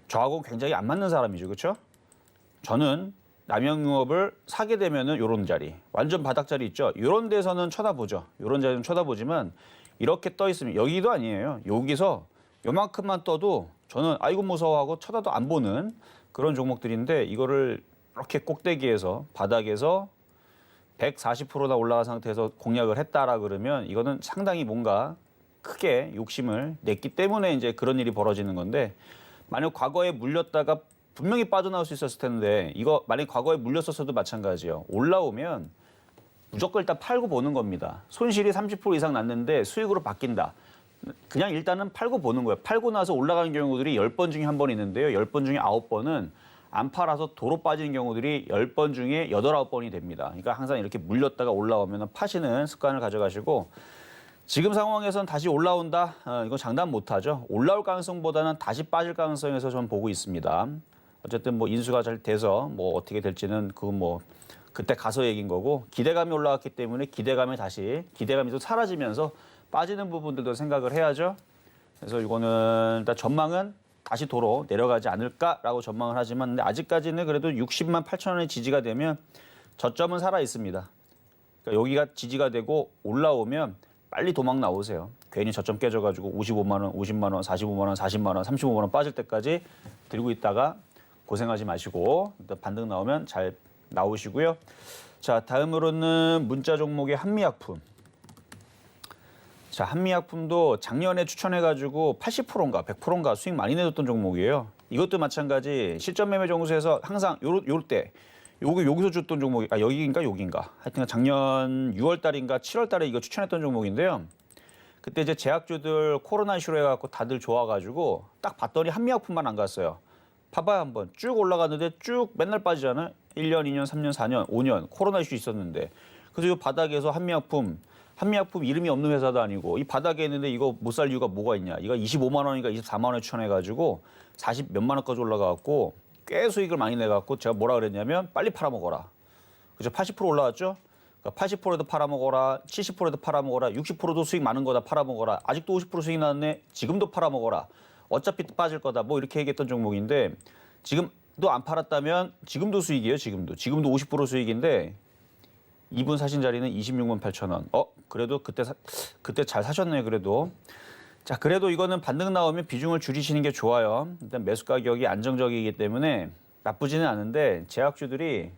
Speaker 3: 저하고 굉장히 안 맞는 사람이죠, 그렇죠? 저는 남양유업을 사게 되면은 이런 자리, 완전 바닥 자리 있죠? 이런 데서는 쳐다보죠. 이런 자리는 쳐다보지만 이렇게 떠 있으면 여기도 아니에요. 여기서 요만큼만 떠도 저는 아이고 무서워하고 쳐다도 안 보는 그런 종목들인데 이거를 이렇게 꼭대기에서 바닥에서 140%나 올라간 상태에서 공략을 했다라 그러면 이거는 상당히 뭔가 크게 욕심을 냈기 때문에 이제 그런 일이 벌어지는 건데 만약 과거에 물렸다가 분명히 빠져나올 수 있었을 텐데 이거 만약 과거에 물렸었어도 마찬가지예요. 올라오면 무조건 일단 팔고 보는 겁니다. 손실이 30% 이상 났는데 수익으로 바뀐다. 그냥 일단은 팔고 보는 거예요. 팔고 나서 올라가는 경우들이 10번 중에 한 번 있는데요. 10번 중에 9번은 안 팔아서 도로 빠지는 경우들이 10번 중에 8, 9번이 됩니다. 그러니까 항상 이렇게 물렸다가 올라오면 파시는 습관을 가져가시고 지금 상황에서는 다시 올라온다? 이건 장담 못하죠. 올라올 가능성보다는 다시 빠질 가능성에서 저는 보고 있습니다. 어쨌든 뭐 인수가 잘 돼서 뭐 어떻게 될지는 그건 뭐 그때 가서 얘기인 거고 기대감이 올라왔기 때문에 기대감이 또 사라지면서 빠지는 부분들도 생각을 해야죠. 그래서 이거는 일단 전망은 다시 도로 내려가지 않을까라고 전망을 하지만 근데 아직까지는 그래도 60만 8천 원의 지지가 되면 저점은 살아 있습니다. 그러니까 여기가 지지가 되고 올라오면 빨리 도망 나오세요. 괜히 저점 깨져가지고 55만 원, 50만 원, 45만 원, 40만 원, 35만 원 빠질 때까지 들고 있다가 고생하지 마시고 일단 반등 나오면 잘 나오시고요. 자, 다음으로는 문자 종목의 한미약품. 자, 한미약품도 작년에 추천해가지고 80%인가 100%인가 수익 많이 내줬던 종목이에요. 이것도 마찬가지 실전 매매 정수에서 항상 요럴 때 여기서 줬던 종목이 여기인가 하여튼 작년 6월 달인가 7월 달에 이거 추천했던 종목인데요. 그때 이제 제약주들 코로나 이슈로 해갖고 다들 좋아가지고 딱 봤더니 한미약품만 안 갔어요. 봐봐요 한번 쭉 올라갔는데 쭉 맨날 빠지잖아요. 1년, 2년, 3년, 4년, 5년 코로나 이슈 있었는데 그래서 이 바닥에서 한미약품 이름이 없는 회사도 아니고 이 바닥에 있는데 이거 못 살 이유가 뭐가 있냐. 이거 25만 원인가 24만 원에 추천해가지고 40 몇만 원까지 올라가갖고 꽤 수익을 많이 내갖고 제가 뭐라 그랬냐면 빨리 팔아먹어라. 그죠? 80% 올라왔죠? 그러니까 80%에도 팔아먹어라. 70%에도 팔아먹어라. 60%도 수익 많은 거다 팔아먹어라. 아직도 50% 수익 나왔네. 지금도 팔아먹어라. 어차피 빠질 거다. 뭐 이렇게 얘기했던 종목인데 지금도 안 팔았다면 지금도 수익이에요. 지금도 50% 수익인데 이분 사신 자리는 26만 8천 원. 그래도 그때 잘 사셨네요. 그래도. 자, 그래도 이거는 반등 나오면 비중을 줄이시는 게 좋아요. 일단 매수 가격이 안정적이기 때문에 나쁘지는 않은데 제약주들이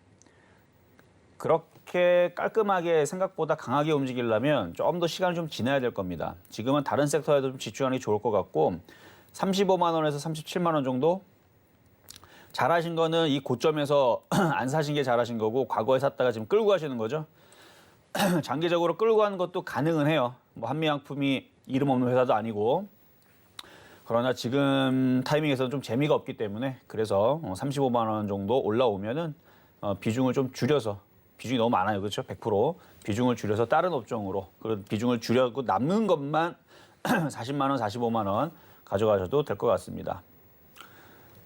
Speaker 3: 그렇게 깔끔하게 생각보다 강하게 움직이려면 좀 더 시간을 좀 지나야 될 겁니다. 지금은 다른 섹터에도 좀 집중하는 게 좋을 것 같고 35만 원에서 37만 원 정도 잘하신 거는 이 고점에서 안 사신 게 잘하신 거고 과거에 샀다가 지금 끌고 가시는 거죠. 장기적으로 끌고 가는 것도 가능은 해요. 뭐 한미약품이 이름 없는 회사도 아니고 그러나 지금 타이밍에서는 좀 재미가 없기 때문에 그래서 35만 원 정도 올라오면은 비중을 좀 줄여서 비중이 너무 많아요. 그렇죠? 100% 비중을 줄여서 다른 업종으로 그런 비중을 줄여고 남는 것만 40만 원, 45만 원 가져가셔도 될 것 같습니다.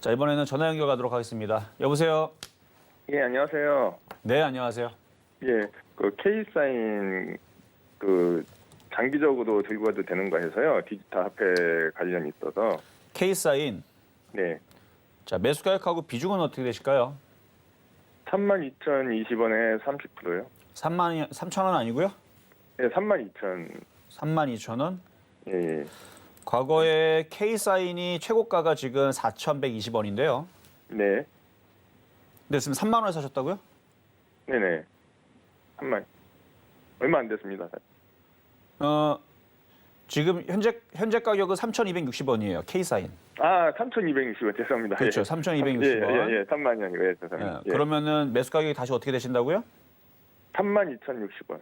Speaker 3: 자, 이번에는 전화 연결하도록 하겠습니다. 여보세요?
Speaker 6: 예, 안녕하세요.
Speaker 3: 네, 안녕하세요.
Speaker 6: 예, 그 K사인 장기적으로 들고 가도 되는가 해서요. 디지털 화폐 관련이 있어서.
Speaker 3: K사인.
Speaker 6: 네.
Speaker 3: 자, 매수 가격하고 비중은 어떻게 되실까요?
Speaker 6: 32,020원에 30%요.
Speaker 3: 3천 원 아니고요?
Speaker 6: 네, 32,000.
Speaker 3: 32,000원?
Speaker 6: 예, 예.
Speaker 3: 과거에 K사인이 최고가가 지금 4,120원인데요.
Speaker 6: 네.
Speaker 3: 근데 지금 3만 원에 사셨다고요?
Speaker 6: 네네. 3만. 얼마 안 됐습니다.
Speaker 3: 지금 현재 가격은 3,260원이에요. K사인.
Speaker 6: 3,260원 죄송합니다.
Speaker 3: 그렇죠.
Speaker 6: 예.
Speaker 3: 3,260원.
Speaker 6: 예. 3만이 아니고 죄송합니다. 예.
Speaker 3: 그러면은 매수 가격이 다시 어떻게 되신다고요?
Speaker 6: 32,060원.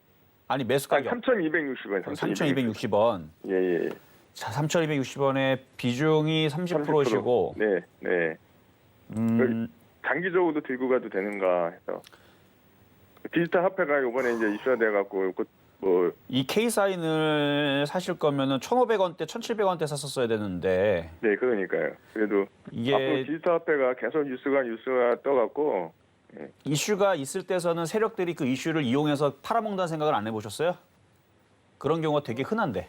Speaker 3: 아니, 매수 가격.
Speaker 6: 3,260원.
Speaker 3: 3,260원.
Speaker 6: 예.
Speaker 3: 자, 3,260원에 비중이 30%시고.
Speaker 6: 네. 장기적으로 들고 가도 되는가 해서. 디지털 화폐가 이번에 이제 이슈가 돼갖고
Speaker 3: 이 K사인을 사실 거면은 1,500원대, 1,700원대 샀었어야 되는데.
Speaker 6: 네, 그러니까요. 그래도
Speaker 3: 이게
Speaker 6: 앞으로 디지털 화폐가 계속 뉴스가 떠갖고. 예.
Speaker 3: 이슈가 있을 때서는 세력들이 그 이슈를 이용해서 팔아먹는다는 생각을 안 해보셨어요? 그런 경우가 되게 흔한데.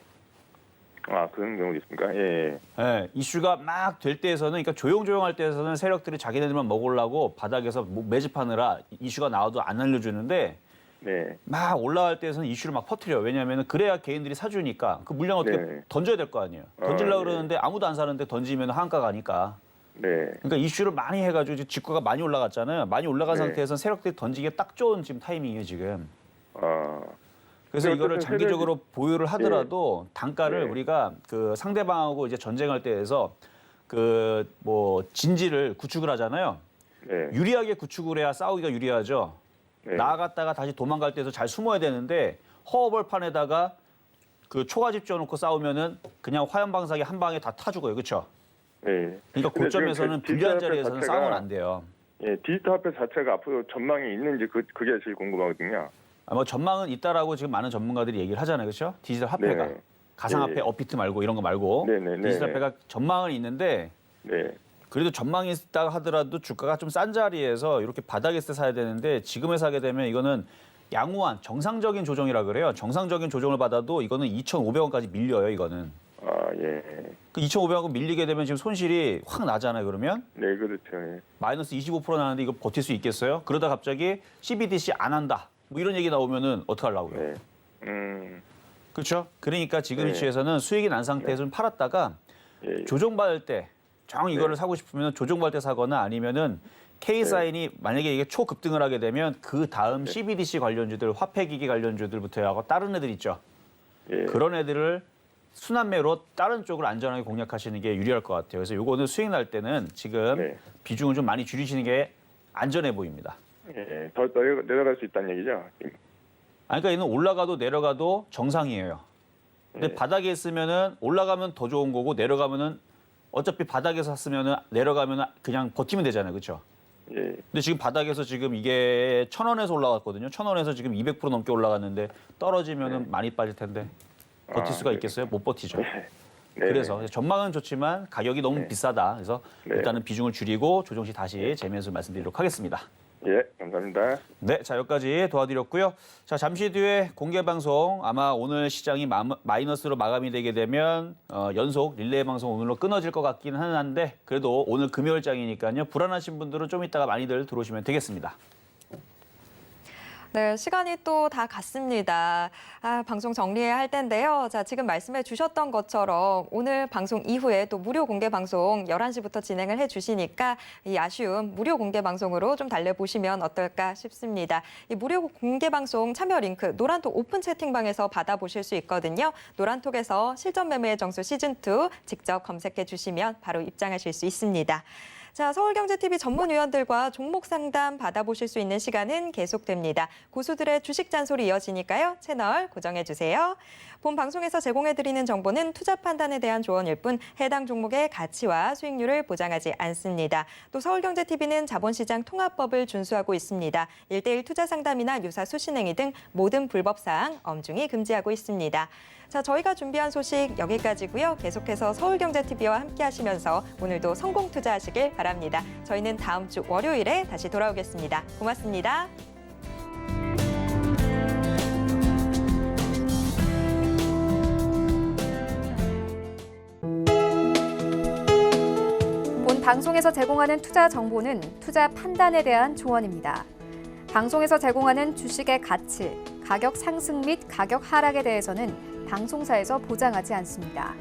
Speaker 6: 그런 경우도 있습니까? 예.
Speaker 3: 예, 이슈가 막 될 때에서는, 그러니까 조용조용할 때에서는 세력들이 자기네들만 먹으려고 바닥에서 매집하느라 이슈가 나와도 안 알려주는데
Speaker 6: 네.
Speaker 3: 막 올라갈 때에서는 이슈를 막 퍼뜨려요. 왜냐하면 그래야 개인들이 사주니까 그 물량 어떻게
Speaker 6: 네.
Speaker 3: 던져야 될 거 아니에요. 던지려고
Speaker 6: 네.
Speaker 3: 그러는데 아무도 안 사는데 던지면 한가 가니까.
Speaker 6: 네.
Speaker 3: 그러니까 이슈를 많이 해가지고 이제 지수가 많이 올라갔잖아요. 많이 올라간
Speaker 6: 네.
Speaker 3: 상태에서는 세력들이 던지기에 딱 좋은 지금 타이밍이에요, 지금. 그래서
Speaker 6: 근데
Speaker 3: 이거를
Speaker 6: 어쨌든
Speaker 3: 장기적으로 보유를 하더라도 단가를
Speaker 6: 네.
Speaker 3: 우리가 그 상대방하고 이제 전쟁할 때에서 그 뭐 진지를 구축을 하잖아요.
Speaker 6: 네.
Speaker 3: 유리하게 구축을 해야 싸우기가 유리하죠.
Speaker 6: 네.
Speaker 3: 나아갔다가 다시 도망갈 때에서 잘 숨어야 되는데 허허벌판에다가 그 초가집 지어놓고 싸우면은 그냥 화염방사기 한 방에 다 타 죽어요, 그렇죠?
Speaker 6: 네.
Speaker 3: 그러니까
Speaker 6: 근데
Speaker 3: 고점에서는
Speaker 6: 지금 그
Speaker 3: 불리한
Speaker 6: 디지털 화폐
Speaker 3: 자리에서는
Speaker 6: 자체가-
Speaker 3: 싸우면 안 돼요.
Speaker 6: 예, 디지털 화폐 자체가 앞으로 전망이 있는지 그게 제일 궁금하거든요.
Speaker 3: 뭐 전망은 있다라고 지금 많은 전문가들이 얘기를 하잖아요, 그렇죠? 디지털 화폐가
Speaker 6: 네.
Speaker 3: 가상화폐,
Speaker 6: 네.
Speaker 3: 업비트 말고 이런 거 말고
Speaker 6: 네.
Speaker 3: 디지털 화폐가 전망은 있는데
Speaker 6: 네.
Speaker 3: 그래도 전망이 있다 하더라도 주가가 좀 싼 자리에서 이렇게 바닥에 있을 때 사야 되는데 지금에 사게 되면 이거는 양호한 정상적인 조정이라 그래요. 정상적인 조정을 받아도 이거는 2,500원까지 밀려요, 이거는.
Speaker 6: 예.
Speaker 3: 그 2,500원 밀리게 되면 지금 손실이 확 나잖아요, 그러면.
Speaker 6: 네, 그렇죠. 예.
Speaker 3: 마이너스 25% 나는데 이거 버틸 수 있겠어요? 그러다 갑자기 CBDC 안 한다. 뭐 이런 얘기 나오면은 어떡하려고요?
Speaker 6: 네.
Speaker 3: 그렇죠. 그러니까 지금
Speaker 6: 네.
Speaker 3: 위치에서는 수익이 난 상태에서 좀 팔았다가
Speaker 6: 예.
Speaker 3: 조정받을 때 정 이거를
Speaker 6: 네.
Speaker 3: 사고 싶으면 조정받을 때 사거나 아니면은 K사인이 만약에 이게 초급등을 하게 되면 그 다음 CBDC 관련주들, 화폐기기 관련주들부터 하고 다른 애들 있죠.
Speaker 6: 예.
Speaker 3: 그런 애들을 순환매로 다른 쪽을 안전하게 공략하시는 게 유리할 것 같아요. 그래서 요거는 수익 날 때는 지금
Speaker 6: 네.
Speaker 3: 비중을 좀 많이 줄이시는 게 안전해 보입니다.
Speaker 6: 예. 더 내려갈 수 있다는 얘기죠.
Speaker 3: 아니, 그러니까 얘는 올라가도 내려가도 정상이에요. 근데
Speaker 6: 네.
Speaker 3: 바닥에 있으면은 올라가면 더 좋은 거고 내려가면은 어차피 바닥에서 샀으면은 내려가면은 그냥 버티면 되잖아요. 그렇죠?
Speaker 6: 예.
Speaker 3: 근데 지금 바닥에서 지금 이게 1,000원에서 올라갔거든요. 1,000원에서 지금 200% 넘게 올라갔는데 떨어지면은 많이 빠질 텐데 버틸 수가
Speaker 6: 네.
Speaker 3: 있겠어요? 못 버티죠.
Speaker 6: 네.
Speaker 3: 그래서 전망은 좋지만 가격이 너무
Speaker 6: 네.
Speaker 3: 비싸다. 그래서
Speaker 6: 네.
Speaker 3: 일단은 비중을 줄이고 조정 시 다시 재미있을 말씀드리도록 하겠습니다.
Speaker 6: 예. 감사합니다.
Speaker 3: 네, 자 여기까지 도와드렸고요. 자 잠시 뒤에 공개 방송 아마 오늘 시장이 마이너스로 마감이 되게 되면 연속 릴레이 방송 오늘로 끊어질 것 같기는 한데 그래도 오늘 금요일장이니까요. 불안하신 분들은 좀 이따가 많이들 들어오시면 되겠습니다.
Speaker 2: 네, 시간이 또 다 갔습니다. 방송 정리해야 할 텐데요. 자, 지금 말씀해 주셨던 것처럼 오늘 방송 이후에 또 무료 공개 방송 11시부터 진행을 해 주시니까 이 아쉬움 무료 공개 방송으로 좀 달래보시면 어떨까 싶습니다. 이 무료 공개 방송 참여 링크 노란톡 오픈 채팅방에서 받아보실 수 있거든요. 노란톡에서 실전 매매의 정수 시즌2 직접 검색해 주시면 바로 입장하실 수 있습니다. 자, 서울경제TV 전문위원들과 종목 상담 받아보실 수 있는 시간은 계속됩니다. 고수들의 주식 잔소리 이어지니까요. 채널 고정해주세요. 본 방송에서 제공해드리는 정보는 투자 판단에 대한 조언일 뿐 해당 종목의 가치와 수익률을 보장하지 않습니다. 또 서울경제TV는 자본시장 통합법을 준수하고 있습니다. 1:1 투자 상담이나 유사 수신행위 등 모든 불법 사항 엄중히 금지하고 있습니다. 자, 저희가 준비한 소식 여기까지고요. 계속해서 서울경제TV와 함께 하시면서 오늘도 성공 투자하시길 바랍니다. 저희는 다음 주 월요일에 다시 돌아오겠습니다. 고맙습니다.
Speaker 1: 본 방송에서 제공하는 투자 정보는 투자 판단에 대한 조언입니다. 방송에서 제공하는 주식의 가치, 가격 상승 및 가격 하락에 대해서는 방송사에서 보장하지 않습니다.